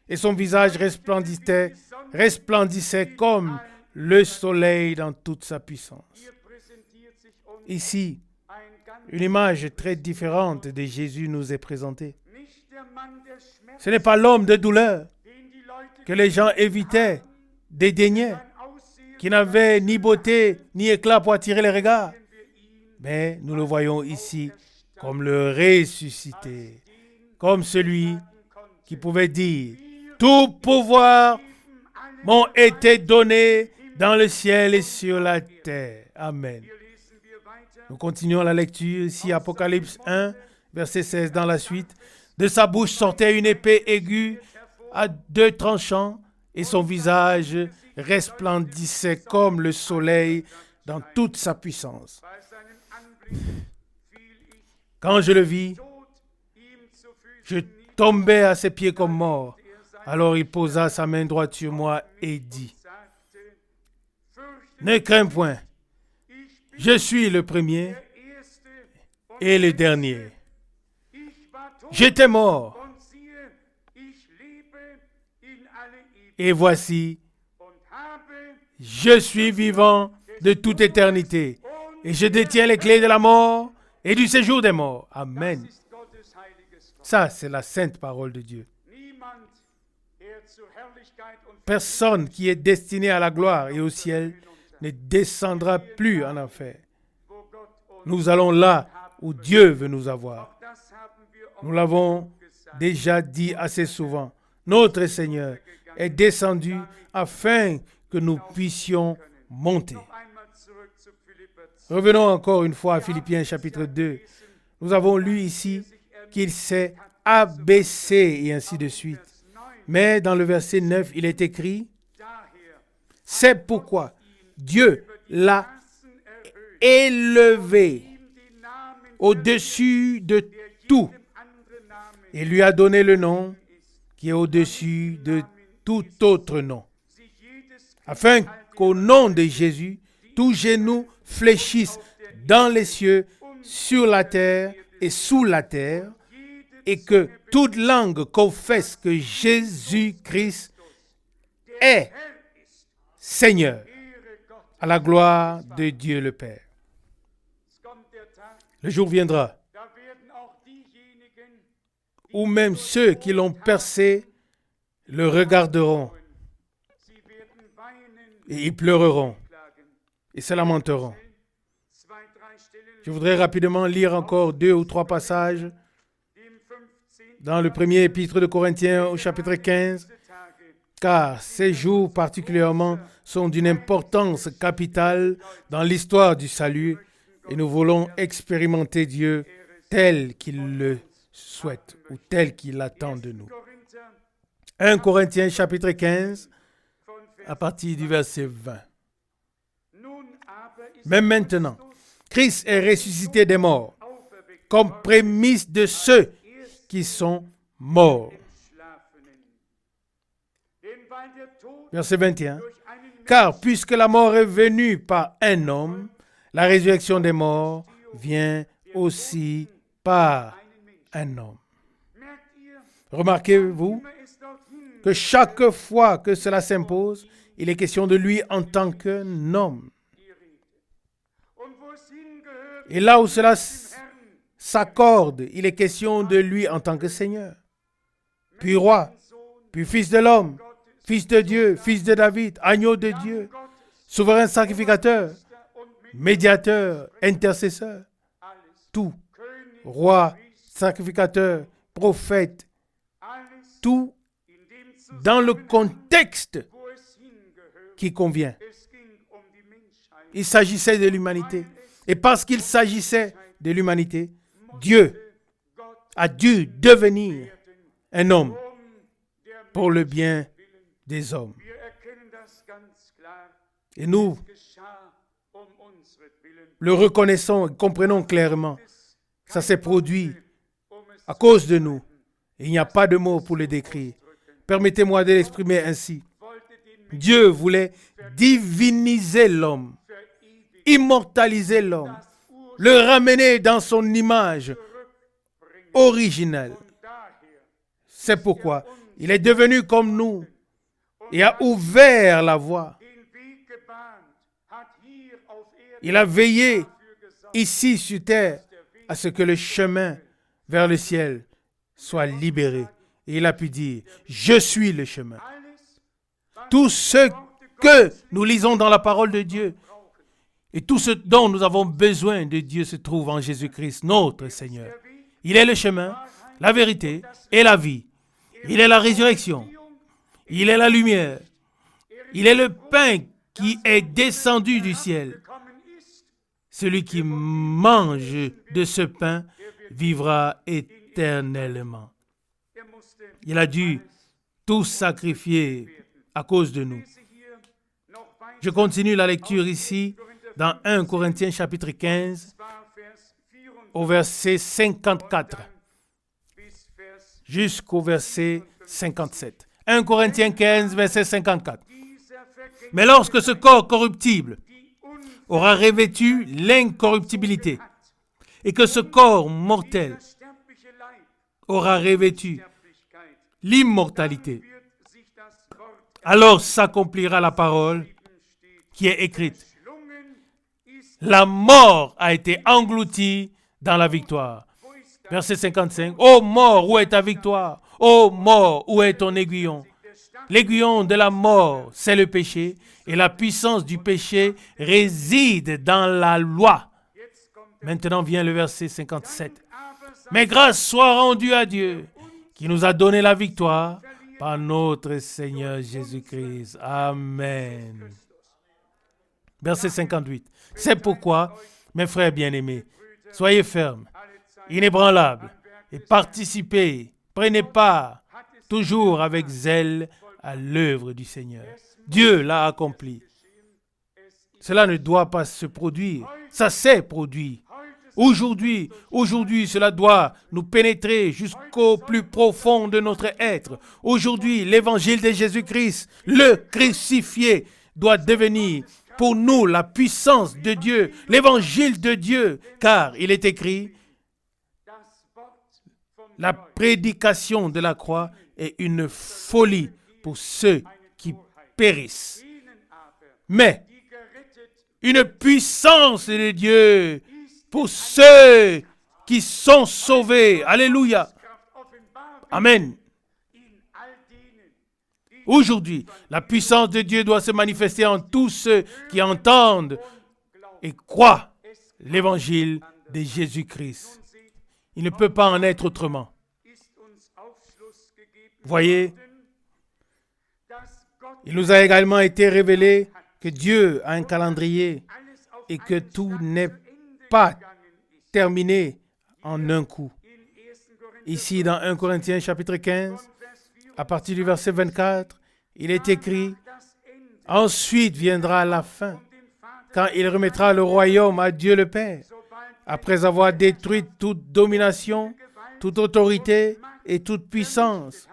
et son visage resplendissait comme le soleil dans toute sa puissance. Ici, une image très différente de Jésus nous est présentée. Ce n'est pas l'homme de douleur que les gens évitaient, dédaignaient, qui n'avait ni beauté ni éclat pour attirer les regards. Mais nous le voyons ici comme le ressuscité, comme celui qui pouvait dire, tout pouvoir m'ont été donnés dans le ciel et sur la terre. Amen. Nous continuons la lecture ici, Apocalypse 1, verset 16, dans la suite. De sa bouche sortait une épée aiguë à 2 tranchants et son visage resplendissait comme le soleil dans toute sa puissance. Quand je le vis, je tombais à ses pieds comme mort. Alors il posa sa main droite sur moi et dit, « Ne crains point, je suis le premier et le dernier. J'étais mort, et voici, je suis vivant de toute éternité, et je détiens les clés de la mort et du séjour des morts. » Amen. Ça, c'est la sainte parole de Dieu. Personne qui est destiné à la gloire et au ciel ne descendra plus en enfer. Nous allons là où Dieu veut nous avoir. Nous l'avons déjà dit assez souvent. Notre Seigneur est descendu afin que nous puissions monter. Revenons encore une fois à Philippiens chapitre 2. Nous avons lu ici qu'il s'est abaissé et ainsi de suite. Mais dans le verset 9, il est écrit, « C'est pourquoi Dieu l'a élevé au-dessus de tout et lui a donné le nom qui est au-dessus de tout autre nom, afin qu'au nom de Jésus, tout genou fléchisse dans les cieux, sur la terre et sous la terre, et que toute langue confesse que Jésus-Christ est Seigneur, à la gloire de Dieu le Père. » Le jour viendra où même ceux qui l'ont percé le regarderont et ils pleureront et se lamenteront. Je voudrais rapidement lire encore 2 ou 3 passages dans le premier épître de Corinthiens au chapitre 15, car ces jours particulièrement sont d'une importance capitale dans l'histoire du salut et nous voulons expérimenter Dieu tel qu'il le souhaite ou tel qu'il attend de nous. 1 Corinthiens chapitre 15 à partir du verset 20. Mais maintenant, Christ est ressuscité des morts, comme prémisse de ceux qui sont morts. Verset 21. Car puisque la mort est venue par un homme, la résurrection des morts vient aussi par un homme. Remarquez-vous que chaque fois que cela s'impose, il est question de lui en tant qu'un homme. Et là où cela s'accorde, il est question de lui en tant que Seigneur, puis roi, puis fils de l'homme, fils de Dieu, fils de David, agneau de Dieu, souverain sacrificateur, médiateur, intercesseur, tout, roi, sacrificateur, prophète, tout dans le contexte qui convient. Il s'agissait de l'humanité. Et parce qu'il s'agissait de l'humanité, Dieu a dû devenir un homme pour le bien des hommes. Et nous le reconnaissons et comprenons clairement. Ça s'est produit à cause de nous. Et il n'y a pas de mots pour le décrire. Permettez-moi de l'exprimer ainsi. Dieu voulait diviniser l'homme, immortaliser l'homme, le ramener dans son image originelle. C'est pourquoi il est devenu comme nous et a ouvert la voie. Il a veillé ici sur terre à ce que le chemin vers le ciel soit libéré. Et il a pu dire, je suis le chemin. Tout ce que nous lisons dans la parole de Dieu. Et tout ce dont nous avons besoin de Dieu se trouve en Jésus-Christ, notre Seigneur. Il est le chemin, la vérité et la vie. Il est la résurrection. Il est la lumière. Il est le pain qui est descendu du ciel. Celui qui mange de ce pain vivra éternellement. Il a dû tout sacrifier à cause de nous. Je continue la lecture ici dans 1 Corinthiens chapitre 15 au verset 54 jusqu'au verset 57. 1 Corinthiens 15, verset 54. Mais lorsque ce corps corruptible aura revêtu l'incorruptibilité et que ce corps mortel aura revêtu l'immortalité, alors s'accomplira la parole qui est écrite. La mort a été engloutie dans la victoire. Verset 55. Ô mort, où est ta victoire? Ô mort, où est ton aiguillon? L'aiguillon de la mort, c'est le péché, et la puissance du péché réside dans la loi. Maintenant vient le verset 57. Mais grâce soit rendue à Dieu, qui nous a donné la victoire par notre Seigneur Jésus-Christ. Amen. Verset 58. C'est pourquoi, mes frères bien-aimés, soyez fermes, inébranlables, et participez, prenez part, toujours avec zèle, à l'œuvre du Seigneur. Dieu l'a accompli. Cela ne doit pas se produire. Ça s'est produit. Aujourd'hui, cela doit nous pénétrer jusqu'au plus profond de notre être. Aujourd'hui, l'évangile de Jésus-Christ, le crucifié, doit devenir pour nous la puissance de Dieu, l'évangile de Dieu, car il est écrit, la prédication de la croix est une folie pour ceux qui périssent. Mais une puissance de Dieu pour ceux qui sont sauvés. Alléluia. Amen. Aujourd'hui, la puissance de Dieu doit se manifester en tous ceux qui entendent et croient l'évangile de Jésus-Christ. Il ne peut pas en être autrement. Voyez, il nous a également été révélé que Dieu a un calendrier et que tout n'est pas terminé en un coup. Ici, dans 1 Corinthiens chapitre 15, à partir du verset 24, il est écrit, « Ensuite viendra la fin, quand il remettra le royaume à Dieu le Père, après avoir détruit toute domination, toute autorité et toute puissance. »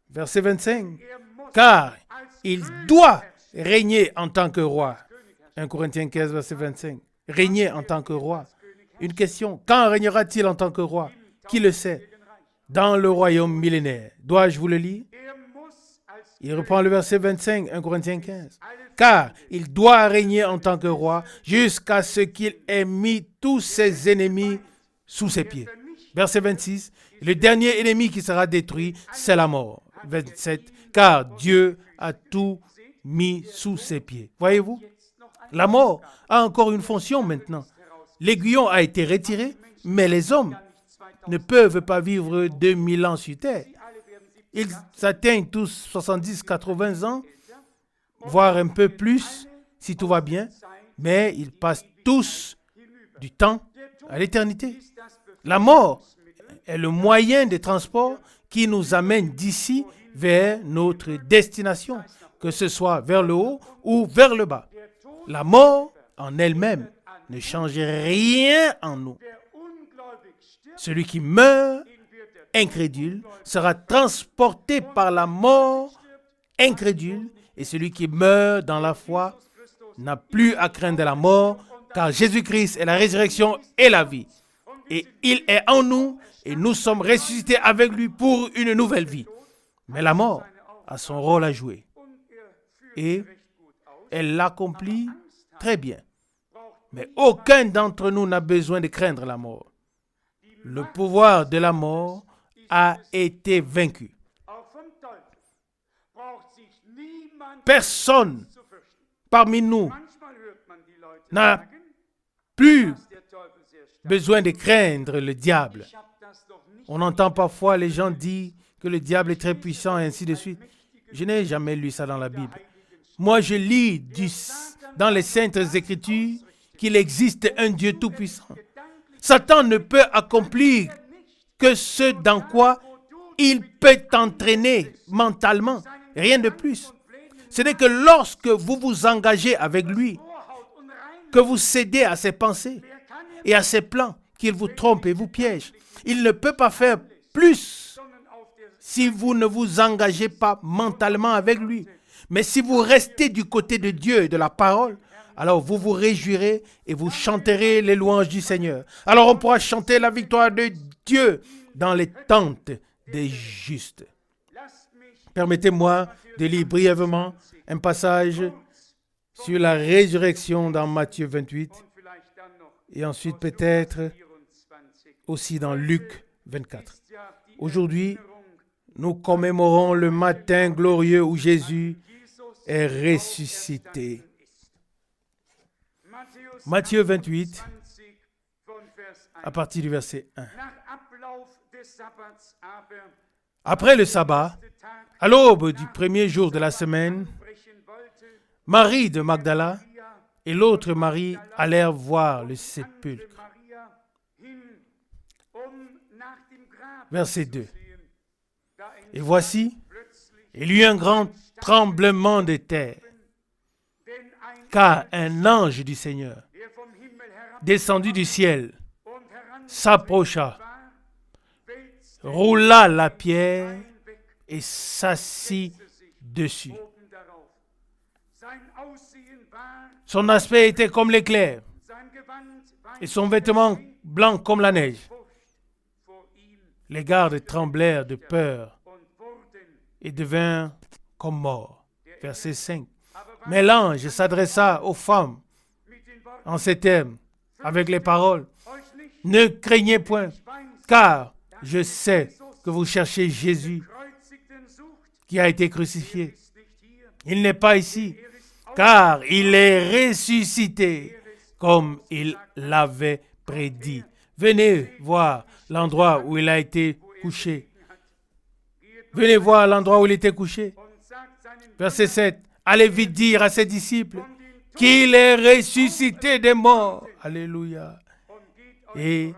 Verset 25, « Car il doit régner en tant que roi. » 1 Corinthiens 15, verset 25. Régner en tant que roi. Une question, quand régnera-t-il en tant que roi? Qui le sait? Dans le royaume millénaire. Dois-je vous le lire? Il reprend le verset 25, 1 Corinthiens 15. Car il doit régner en tant que roi jusqu'à ce qu'il ait mis tous ses ennemis sous ses pieds. Verset 26. Le dernier ennemi qui sera détruit, c'est la mort. 27. Car Dieu a tout mis sous ses pieds. Voyez-vous? La mort a encore une fonction maintenant. L'aiguillon a été retiré, mais les hommes ne peuvent pas vivre 2000 ans sur terre. Ils atteignent tous 70, 80 ans, voire un peu plus, si tout va bien, mais ils passent tous du temps à l'éternité. La mort est le moyen de transport qui nous amène d'ici vers notre destination, que ce soit vers le haut ou vers le bas. La mort en elle-même ne change rien en nous. Celui qui meurt incrédule sera transporté par la mort incrédule, et celui qui meurt dans la foi n'a plus à craindre la mort, car Jésus-Christ est la résurrection et la vie. Et il est en nous, et nous sommes ressuscités avec lui pour une nouvelle vie. Mais la mort a son rôle à jouer. Et elle l'accomplit très bien. Mais aucun d'entre nous n'a besoin de craindre la mort. Le pouvoir de la mort a été vaincu. Personne parmi nous n'a plus besoin de craindre le diable. On entend parfois les gens dire que le diable est très puissant et ainsi de suite. Je n'ai jamais lu ça dans la Bible. Moi, je lis dans les Saintes Écritures qu'il existe un Dieu tout-puissant. Satan ne peut accomplir que ce dans quoi il peut t'entraîner mentalement. Rien de plus. Ce n'est que lorsque vous vous engagez avec lui, que vous cédez à ses pensées et à ses plans, qu'il vous trompe et vous piège. Il ne peut pas faire plus si vous ne vous engagez pas mentalement avec lui. Mais si vous restez du côté de Dieu et de la parole, alors vous vous réjouirez et vous chanterez les louanges du Seigneur. Alors on pourra chanter la victoire de Dieu dans les tentes des justes. Permettez-moi de lire brièvement un passage sur la résurrection dans Matthieu 28 et ensuite peut-être aussi dans Luc 24. Aujourd'hui, nous commémorons le matin glorieux où Jésus est ressuscité. Matthieu 28, à partir du verset 1. Après le sabbat, à l'aube du premier jour de la semaine, Marie de Magdala et l'autre Marie allèrent voir le sépulcre. Verset 2. Et voici, il y eut un grand tremblement de terre, car un ange du Seigneur, descendu du ciel, s'approcha, roula la pierre et s'assit dessus. Son aspect était comme l'éclair et son vêtement blanc comme la neige. Les gardes tremblèrent de peur et devinrent comme morts. Verset 5. Mais l'ange s'adressa aux femmes en ces termes, avec les paroles: ne craignez point, car je sais que vous cherchez Jésus qui a été crucifié. Il n'est pas ici, car il est ressuscité comme il l'avait prédit. Venez voir l'endroit où il a été couché. Venez voir l'endroit où il était couché. Verset 7. Allez vite dire à ses disciples qu'il est ressuscité des morts. Alléluia. Et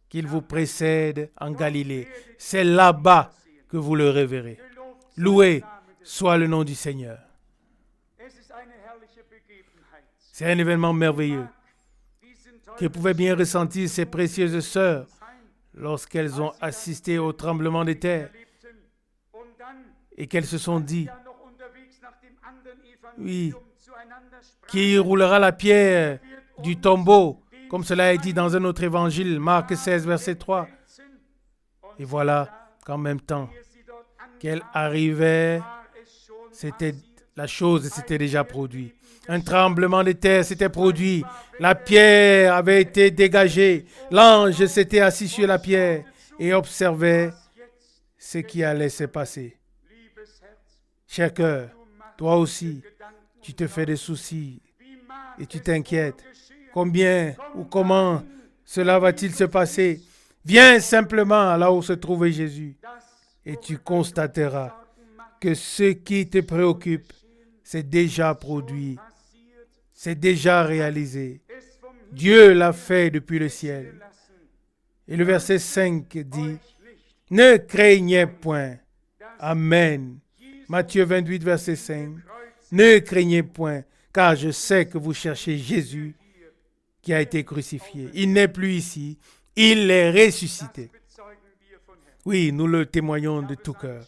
qu'il vous précède en Galilée. C'est là-bas que vous le reverrez. Loué soit le nom du Seigneur. C'est un événement merveilleux que pouvaient bien ressentir ces précieuses sœurs lorsqu'elles ont assisté au tremblement de terre et qu'elles se sont dit: oui, qui roulera la pierre du tombeau, comme cela est dit dans un autre évangile, Marc 16, verset 3. Et voilà qu'en même temps qu'elle arrivait, la chose s'était déjà produite. Un tremblement de terre s'était produit. La pierre avait été dégagée. L'ange s'était assis sur la pierre et observait ce qui allait se passer. Cher cœur, toi aussi, tu te fais des soucis et tu t'inquiètes. Combien ou comment cela va-t-il se passer? Viens simplement là où se trouvait Jésus et tu constateras que ce qui te préoccupe, c'est déjà produit, c'est déjà réalisé. Dieu l'a fait depuis le ciel. Et le verset 5 dit: ne craignez point. Amen. Matthieu 28, verset 5. Ne craignez point, car je sais que vous cherchez Jésus qui a été crucifié. Il n'est plus ici, il est ressuscité. Oui, nous le témoignons de tout cœur.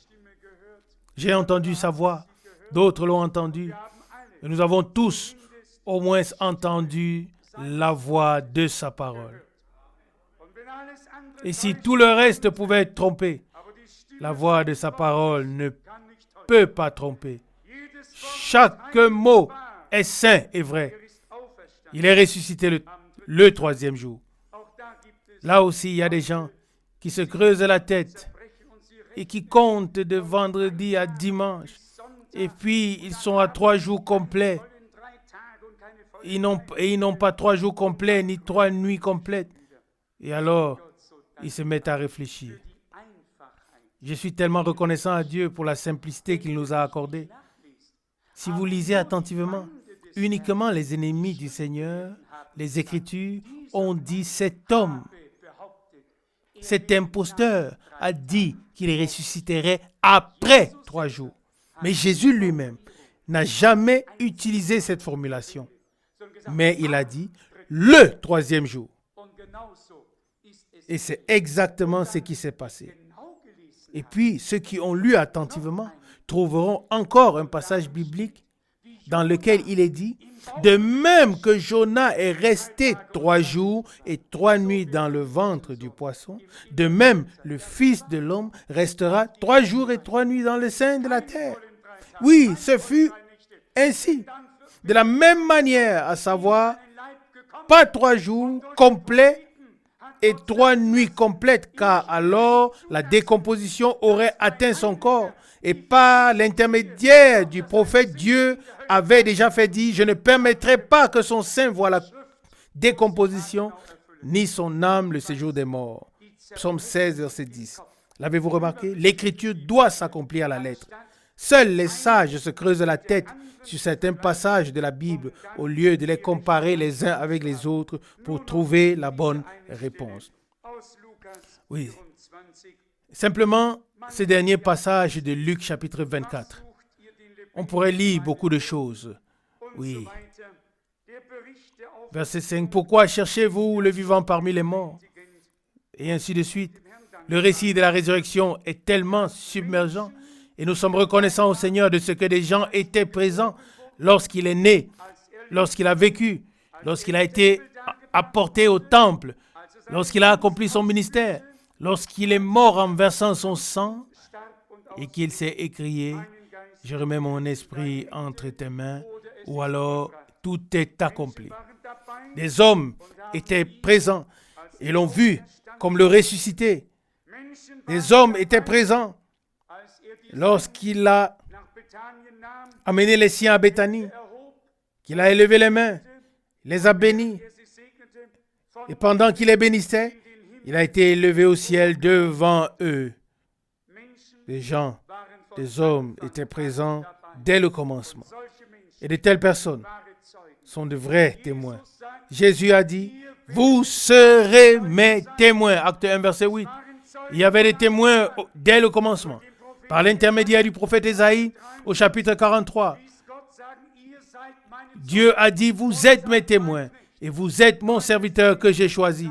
J'ai entendu sa voix, d'autres l'ont entendu. Et nous avons tous au moins entendu la voix de sa parole. Et si tout le reste pouvait être trompé, la voix de sa parole ne peut pas tromper. Chaque mot est saint et vrai. Il est ressuscité le troisième jour. Là aussi, il y a des gens qui se creusent la tête et qui comptent de vendredi à dimanche. Et puis, ils sont à 3 jours complets. ils n'ont pas 3 jours complets ni 3 nuits complètes. Et alors, ils se mettent à réfléchir. Je suis tellement reconnaissant à Dieu pour la simplicité qu'il nous a accordée. Si vous lisez attentivement, uniquement les ennemis du Seigneur, les Écritures ont dit cet homme, cet imposteur a dit qu'il ressusciterait après 3 jours. Mais Jésus lui-même n'a jamais utilisé cette formulation. Mais il a dit le 3e jour. Et c'est exactement ce qui s'est passé. Et puis, ceux qui ont lu attentivement trouveront encore un passage biblique dans lequel il est dit « De même que Jonas est resté 3 jours et 3 nuits dans le ventre du poisson, de même le Fils de l'homme restera 3 jours et 3 nuits dans le sein de la terre. » Oui, ce fut ainsi. De la même manière, à savoir, pas 3 jours complets et 3 nuits complètes, car alors la décomposition aurait atteint son corps. Et par l'intermédiaire du prophète, Dieu avait déjà fait dire, je ne permettrai pas que son sein voie la décomposition, ni son âme le séjour des morts. Psaume 16, verset 10. L'avez-vous remarqué? L'écriture doit s'accomplir à la lettre. Seuls les sages se creusent la tête sur certains passages de la Bible au lieu de les comparer les uns avec les autres pour trouver la bonne réponse. Oui. Simplement, ce dernier passage de Luc chapitre 24. On pourrait lire beaucoup de choses. Oui. Verset 5. Pourquoi cherchez-vous le vivant parmi les morts? Et ainsi de suite. Le récit de la résurrection est tellement submergent. Et nous sommes reconnaissants au Seigneur de ce que des gens étaient présents lorsqu'il est né, lorsqu'il a vécu, lorsqu'il a été apporté au temple, lorsqu'il a accompli son ministère, lorsqu'il est mort en versant son sang et qu'il s'est écrié « Je remets mon esprit entre tes mains » ou alors « Tout est accompli ». Des hommes étaient présents et l'ont vu comme le ressuscité. Des hommes étaient présents lorsqu'il a amené les siens à Béthanie, qu'il a élevé les mains, les a bénis. Et pendant qu'il les bénissait, il a été élevé au ciel devant eux. Des gens, des hommes étaient présents dès le commencement. Et de telles personnes sont de vrais témoins. Jésus a dit, « Vous serez mes témoins ». Acte 1, verset 8. Il y avait des témoins dès le commencement. Par l'intermédiaire du prophète Ésaïe, au chapitre 43, Dieu a dit, vous êtes mes témoins et vous êtes mon serviteur que j'ai choisi.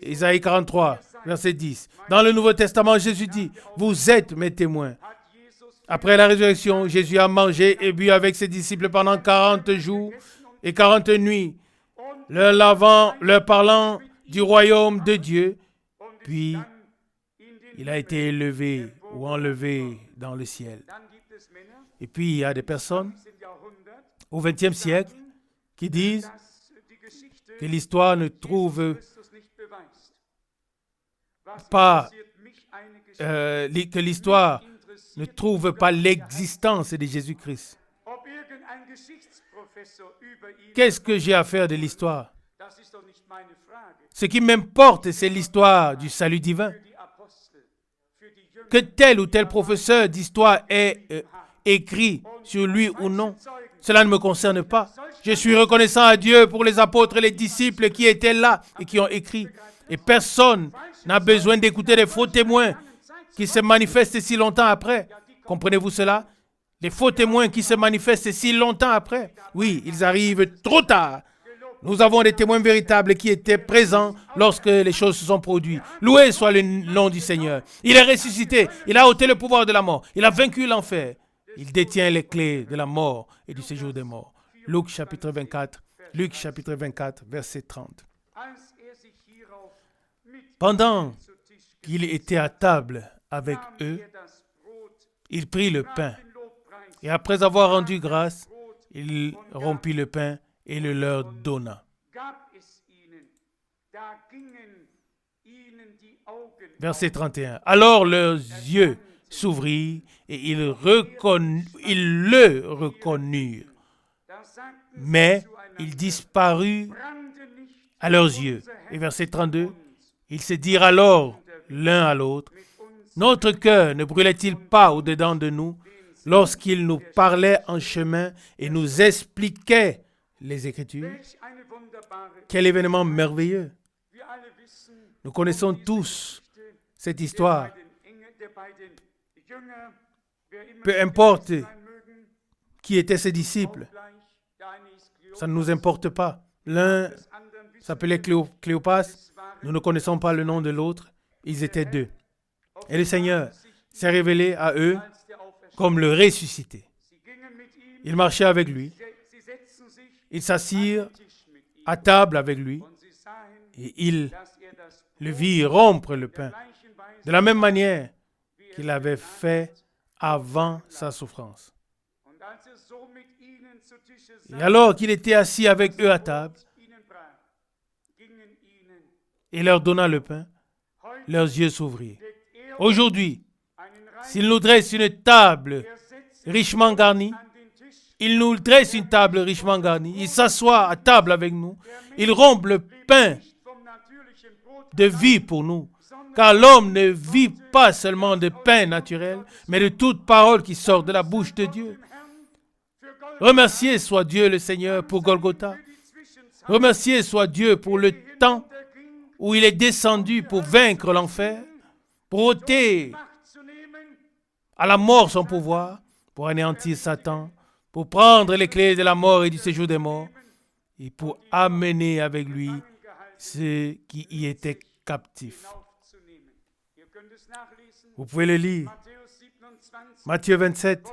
Ésaïe 43, verset 10. Dans le Nouveau Testament, Jésus dit, vous êtes mes témoins. Après la résurrection, Jésus a mangé et bu avec ses disciples pendant 40 jours et 40 nuits, leur parlant du royaume de Dieu. Puis, il a été élevé ou enlevé dans le ciel. Et puis, il y a des personnes au XXe siècle qui disent que l'histoire ne trouve pas, que l'histoire ne trouve pas l'existence de Jésus-Christ. Qu'est-ce que j'ai à faire de l'histoire? Ce qui m'importe, c'est l'histoire du salut divin. Que tel ou tel professeur d'histoire ait écrit sur lui ou non, cela ne me concerne pas. Je suis reconnaissant à Dieu pour les apôtres et les disciples qui étaient là et qui ont écrit. Et personne n'a besoin d'écouter les faux témoins qui se manifestent si longtemps après. Comprenez-vous cela? Les faux témoins qui se manifestent si longtemps après. Oui, ils arrivent trop tard. Nous avons des témoins véritables qui étaient présents lorsque les choses se sont produites. Loué soit le nom du Seigneur. Il est ressuscité. Il a ôté le pouvoir de la mort. Il a vaincu l'enfer. Il détient les clés de la mort et du séjour des morts. Luc chapitre 24, verset 30. Pendant qu'il était à table avec eux, il prit le pain. Et après avoir rendu grâce, il rompit le pain et le leur donna. Verset 31. Alors leurs yeux s'ouvrirent et ils le reconnurent. Mais il disparut à leurs yeux. Et verset 32, ils se dirent alors l'un à l'autre, notre cœur ne brûlait-il pas au-dedans de nous lorsqu'il nous parlait en chemin et nous expliquait les Écritures? Quel événement merveilleux! Nous connaissons tous cette histoire. Peu importe qui étaient ses disciples, ça ne nous importe pas. L'un s'appelait Cléopas, nous ne connaissons pas le nom de l'autre, ils étaient deux. Et le Seigneur s'est révélé à eux comme le ressuscité. Ils marchaient avec lui, ils s'assirent à table avec lui et ils le virent rompre le pain de la même manière qu'il avait fait avant sa souffrance. Et alors qu'il était assis avec eux à table et leur donna le pain, leurs yeux s'ouvrirent. Aujourd'hui, s'il nous dresse une table richement garnie, il nous dresse une table richement garnie, il s'assoit à table avec nous, il rompt le pain de vie pour nous. Car l'homme ne vit pas seulement de pain naturel, mais de toute parole qui sort de la bouche de Dieu. Remercié soit Dieu le Seigneur pour Golgotha. Remercié soit Dieu pour le temps où il est descendu pour vaincre l'enfer, pour ôter à la mort son pouvoir, pour anéantir Satan, pour prendre les clés de la mort et du séjour des morts, et pour amener avec lui ceux qui y étaient captifs. Vous pouvez le lire. Matthieu 27,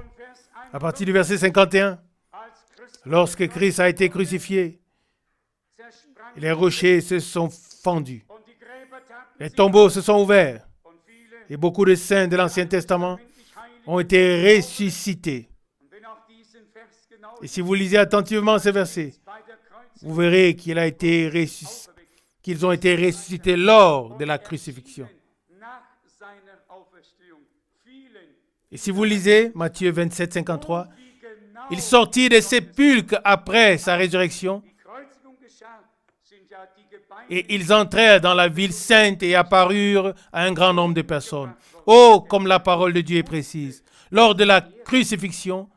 à partir du verset 51. Lorsque Christ a été crucifié, les rochers se sont fendus. Les tombeaux se sont ouverts. Et beaucoup de saints de l'Ancien Testament ont été ressuscités. Et si vous lisez attentivement ces versets, vous verrez qu'ils ont été ressuscités lors de la crucifixion. Et si vous lisez Matthieu 27, 53, ils sortirent des sépulcres après sa résurrection et ils entrèrent dans la ville sainte et apparurent à un grand nombre de personnes. Oh, comme la parole de Dieu est précise. Lors de la crucifixion,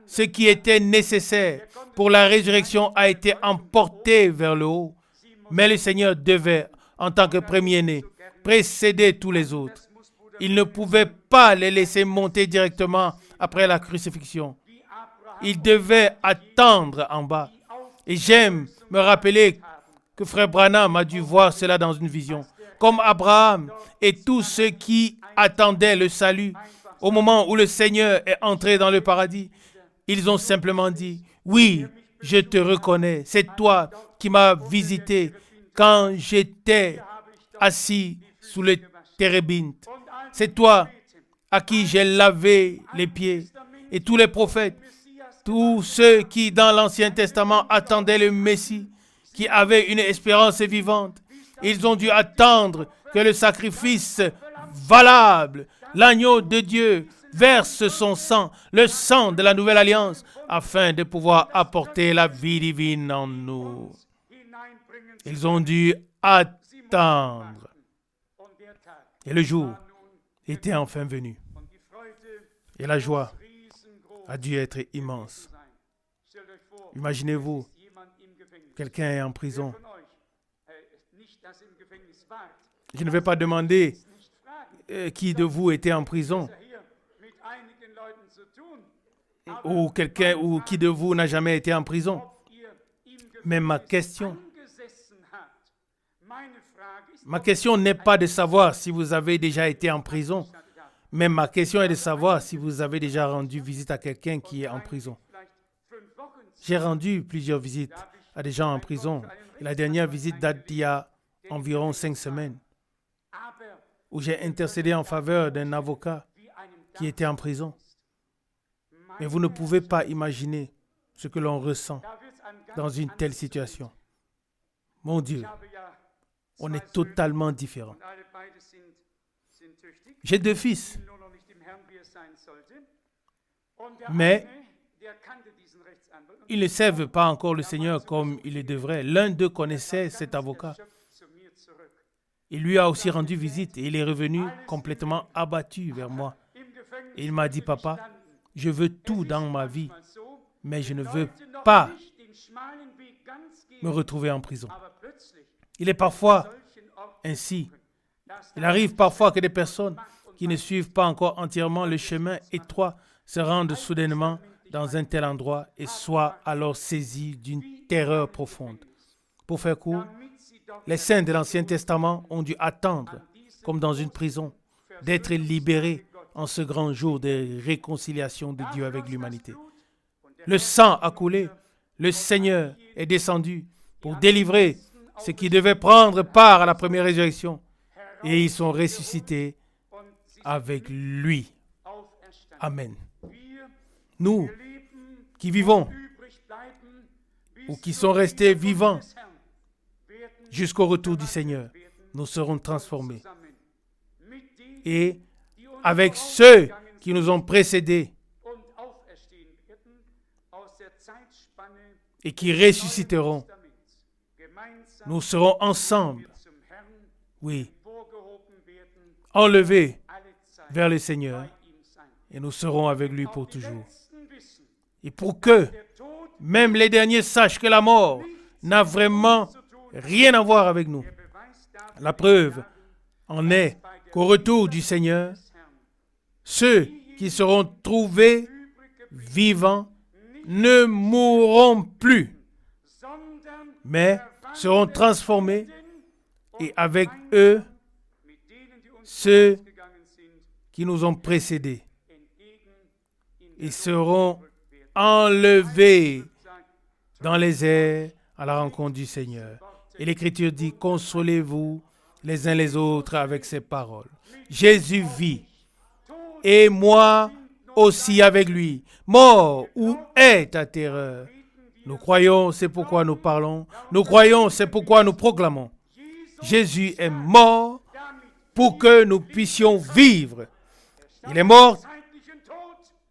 ce qui était nécessaire pour la résurrection a été emporté vers le haut. Mais le Seigneur devait, en tant que premier-né, précéder tous les autres. Il ne pouvait pas les laisser monter directement après la crucifixion. Il devait attendre en bas. Et j'aime me rappeler que frère Branham a dû voir cela dans une vision. Comme Abraham et tous ceux qui attendaient le salut, au moment où le Seigneur est entré dans le paradis, ils ont simplement dit, « Oui, je te reconnais, c'est toi qui m'as visité quand j'étais assis sous le térébinthe. C'est toi à qui j'ai lavé les pieds. » Et tous les prophètes, tous ceux qui dans l'Ancien Testament attendaient le Messie, qui avaient une espérance vivante, ils ont dû attendre que le sacrifice valable, l'agneau de Dieu, verse son sang, le sang de la nouvelle alliance, afin de pouvoir apporter la vie divine en nous. Ils ont dû attendre. Et le jour était enfin venu. Et la joie a dû être immense. Imaginez-vous, quelqu'un est en prison. Je ne vais pas demander qui de vous était en prison, ou quelqu'un ou qui de vous n'a jamais été en prison. Mais ma question n'est pas de savoir si vous avez déjà été en prison, mais ma question est de savoir si vous avez déjà rendu visite à quelqu'un qui est en prison. J'ai rendu plusieurs visites à des gens en prison. Et la dernière visite date d'il y a environ 5 semaines, où j'ai intercédé en faveur d'un avocat qui était en prison. Mais vous ne pouvez pas imaginer ce que l'on ressent dans une telle situation. Mon Dieu, on est totalement différents. J'ai 2 fils. Mais Ils ne servent pas encore le Seigneur comme il le devrait. L'un d'eux connaissait cet avocat. Il lui a aussi rendu visite et il est revenu complètement abattu vers moi. Et il m'a dit, papa, je veux tout dans ma vie, mais je ne veux pas me retrouver en prison. Il est parfois ainsi. Il arrive parfois que des personnes qui ne suivent pas encore entièrement le chemin étroit se rendent soudainement dans un tel endroit et soient alors saisis d'une terreur profonde. Pour faire court, les saints de l'Ancien Testament ont dû attendre, comme dans une prison, d'être libérés en ce grand jour de réconciliation de Dieu avec l'humanité. Le sang a coulé, le Seigneur est descendu pour délivrer ceux qui devaient prendre part à la première résurrection et ils sont ressuscités avec lui. Amen. Nous qui vivons ou qui sont restés vivants jusqu'au retour du Seigneur, nous serons transformés. Et avec ceux qui nous ont précédés et qui ressusciteront, nous serons ensemble, oui, enlevés vers le Seigneur et nous serons avec lui pour toujours. Et pour que même les derniers sachent que la mort n'a vraiment rien à voir avec nous. La preuve en est qu'au retour du Seigneur, ceux qui seront trouvés vivants ne mourront plus, mais seront transformés et avec eux, ceux qui nous ont précédés et seront enlevés dans les airs à la rencontre du Seigneur. Et l'Écriture dit, consolez-vous les uns les autres avec ces paroles. Jésus vit et moi aussi avec lui. Mort, où est ta terreur? Nous croyons, c'est pourquoi nous parlons. Nous croyons, c'est pourquoi nous proclamons. Jésus est mort pour que nous puissions vivre. Il est mort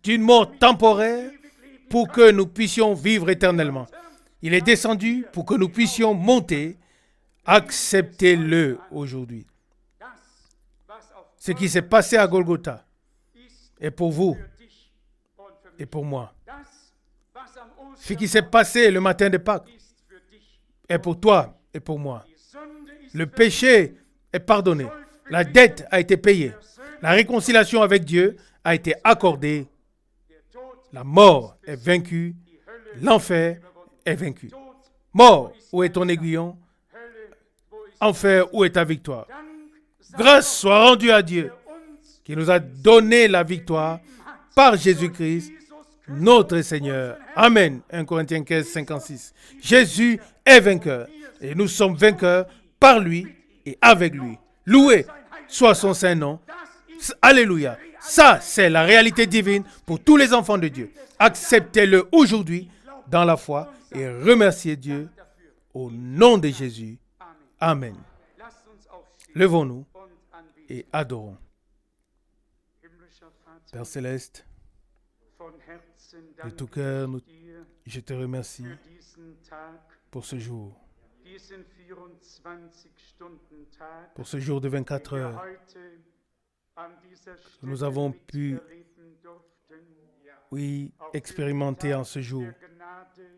d'une mort temporaire pour que nous puissions vivre éternellement. Il est descendu pour que nous puissions monter. Acceptez-le aujourd'hui. Ce qui s'est passé à Golgotha est pour vous et pour moi. Ce qui s'est passé le matin de Pâques est pour toi et pour moi. Le péché est pardonné. La dette a été payée. La réconciliation avec Dieu a été accordée. La mort est vaincue. L'enfer est vaincu. Mort, où est ton aiguillon? Enfer, où est ta victoire? Grâce soit rendue à Dieu qui nous a donné la victoire par Jésus-Christ, notre Seigneur. Amen. 1 Corinthiens 15, 56. Jésus est vainqueur et nous sommes vainqueurs par lui et avec lui. Loué soit son saint nom. Alléluia. Ça, c'est la réalité divine pour tous les enfants de Dieu. Acceptez-le aujourd'hui dans la foi et remerciez Dieu au nom de Jésus. Amen. Levons-nous et adorons. Père Céleste, de tout cœur, je te remercie pour ce jour. Pour ce jour de 24 heures, nous avons pu, oui, expérimenter en ce jour.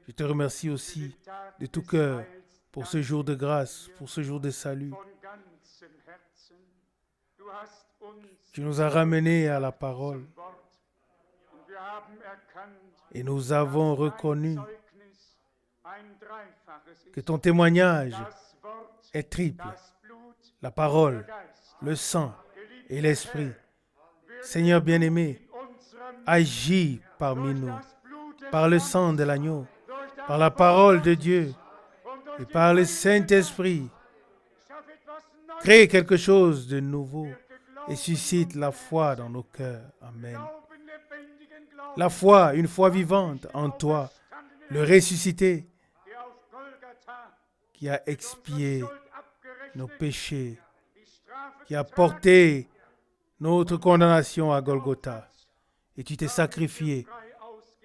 Je te remercie aussi de tout cœur pour ce jour de grâce, pour ce jour de salut. Tu nous as ramenés à la parole et nous avons reconnu que ton témoignage est triple. La parole, le sang et l'esprit. Seigneur bien-aimé, agis parmi nous par le sang de l'agneau, par la parole de Dieu et par le Saint-Esprit. Crée quelque chose de nouveau et suscite la foi dans nos cœurs. Amen. La foi, une foi vivante en toi, le ressuscité qui a expié nos péchés, qui a porté notre condamnation à Golgotha. Et tu t'es sacrifié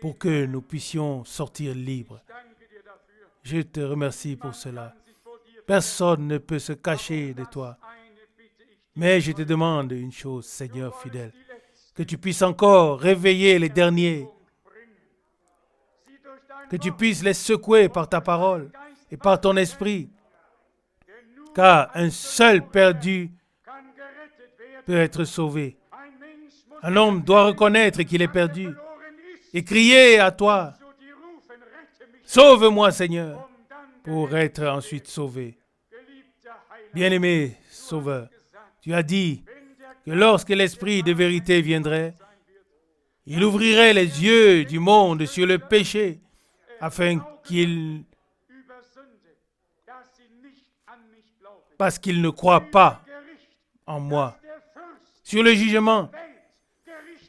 pour que nous puissions sortir libres. Je te remercie pour cela. Personne ne peut se cacher de toi. Mais je te demande une chose, Seigneur fidèle, que tu puisses encore réveiller les derniers, que tu puisses les secouer par ta parole et par ton esprit, car un seul perdu peut être sauvé. Un homme doit reconnaître qu'il est perdu et crier à toi, sauve-moi Seigneur, pour être ensuite sauvé. Bien-aimé Sauveur, tu as dit que lorsque l'Esprit de vérité viendrait, il ouvrirait les yeux du monde sur le péché afin qu'ils, parce qu'ils ne croient pas en moi, sur le jugement,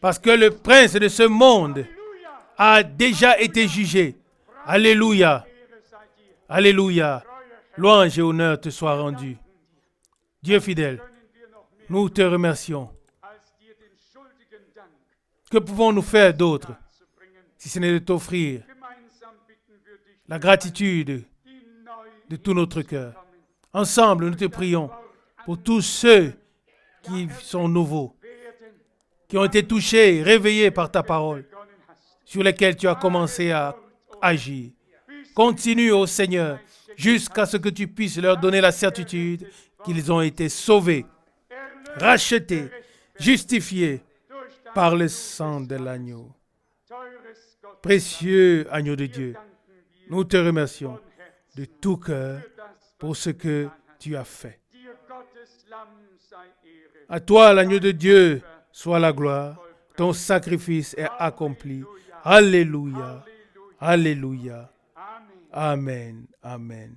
parce que le prince de ce monde a déjà été jugé. Alléluia, alléluia, louange et honneur te soient rendus. Dieu fidèle, nous te remercions. Que pouvons-nous faire d'autre si ce n'est de t'offrir la gratitude de tout notre cœur? Ensemble, nous te prions pour tous ceux qui sont nouveaux, qui ont été touchés, réveillés par ta parole, sur lesquels tu as commencé à agir. Continue, ô Seigneur, jusqu'à ce que tu puisses leur donner la certitude qu'ils ont été sauvés, rachetés, justifiés par le sang de l'agneau. Précieux agneau de Dieu, nous te remercions de tout cœur pour ce que tu as fait. À toi, l'agneau de Dieu, soit la gloire. Ton sacrifice est accompli. Alléluia. Alléluia. Amen. Amen.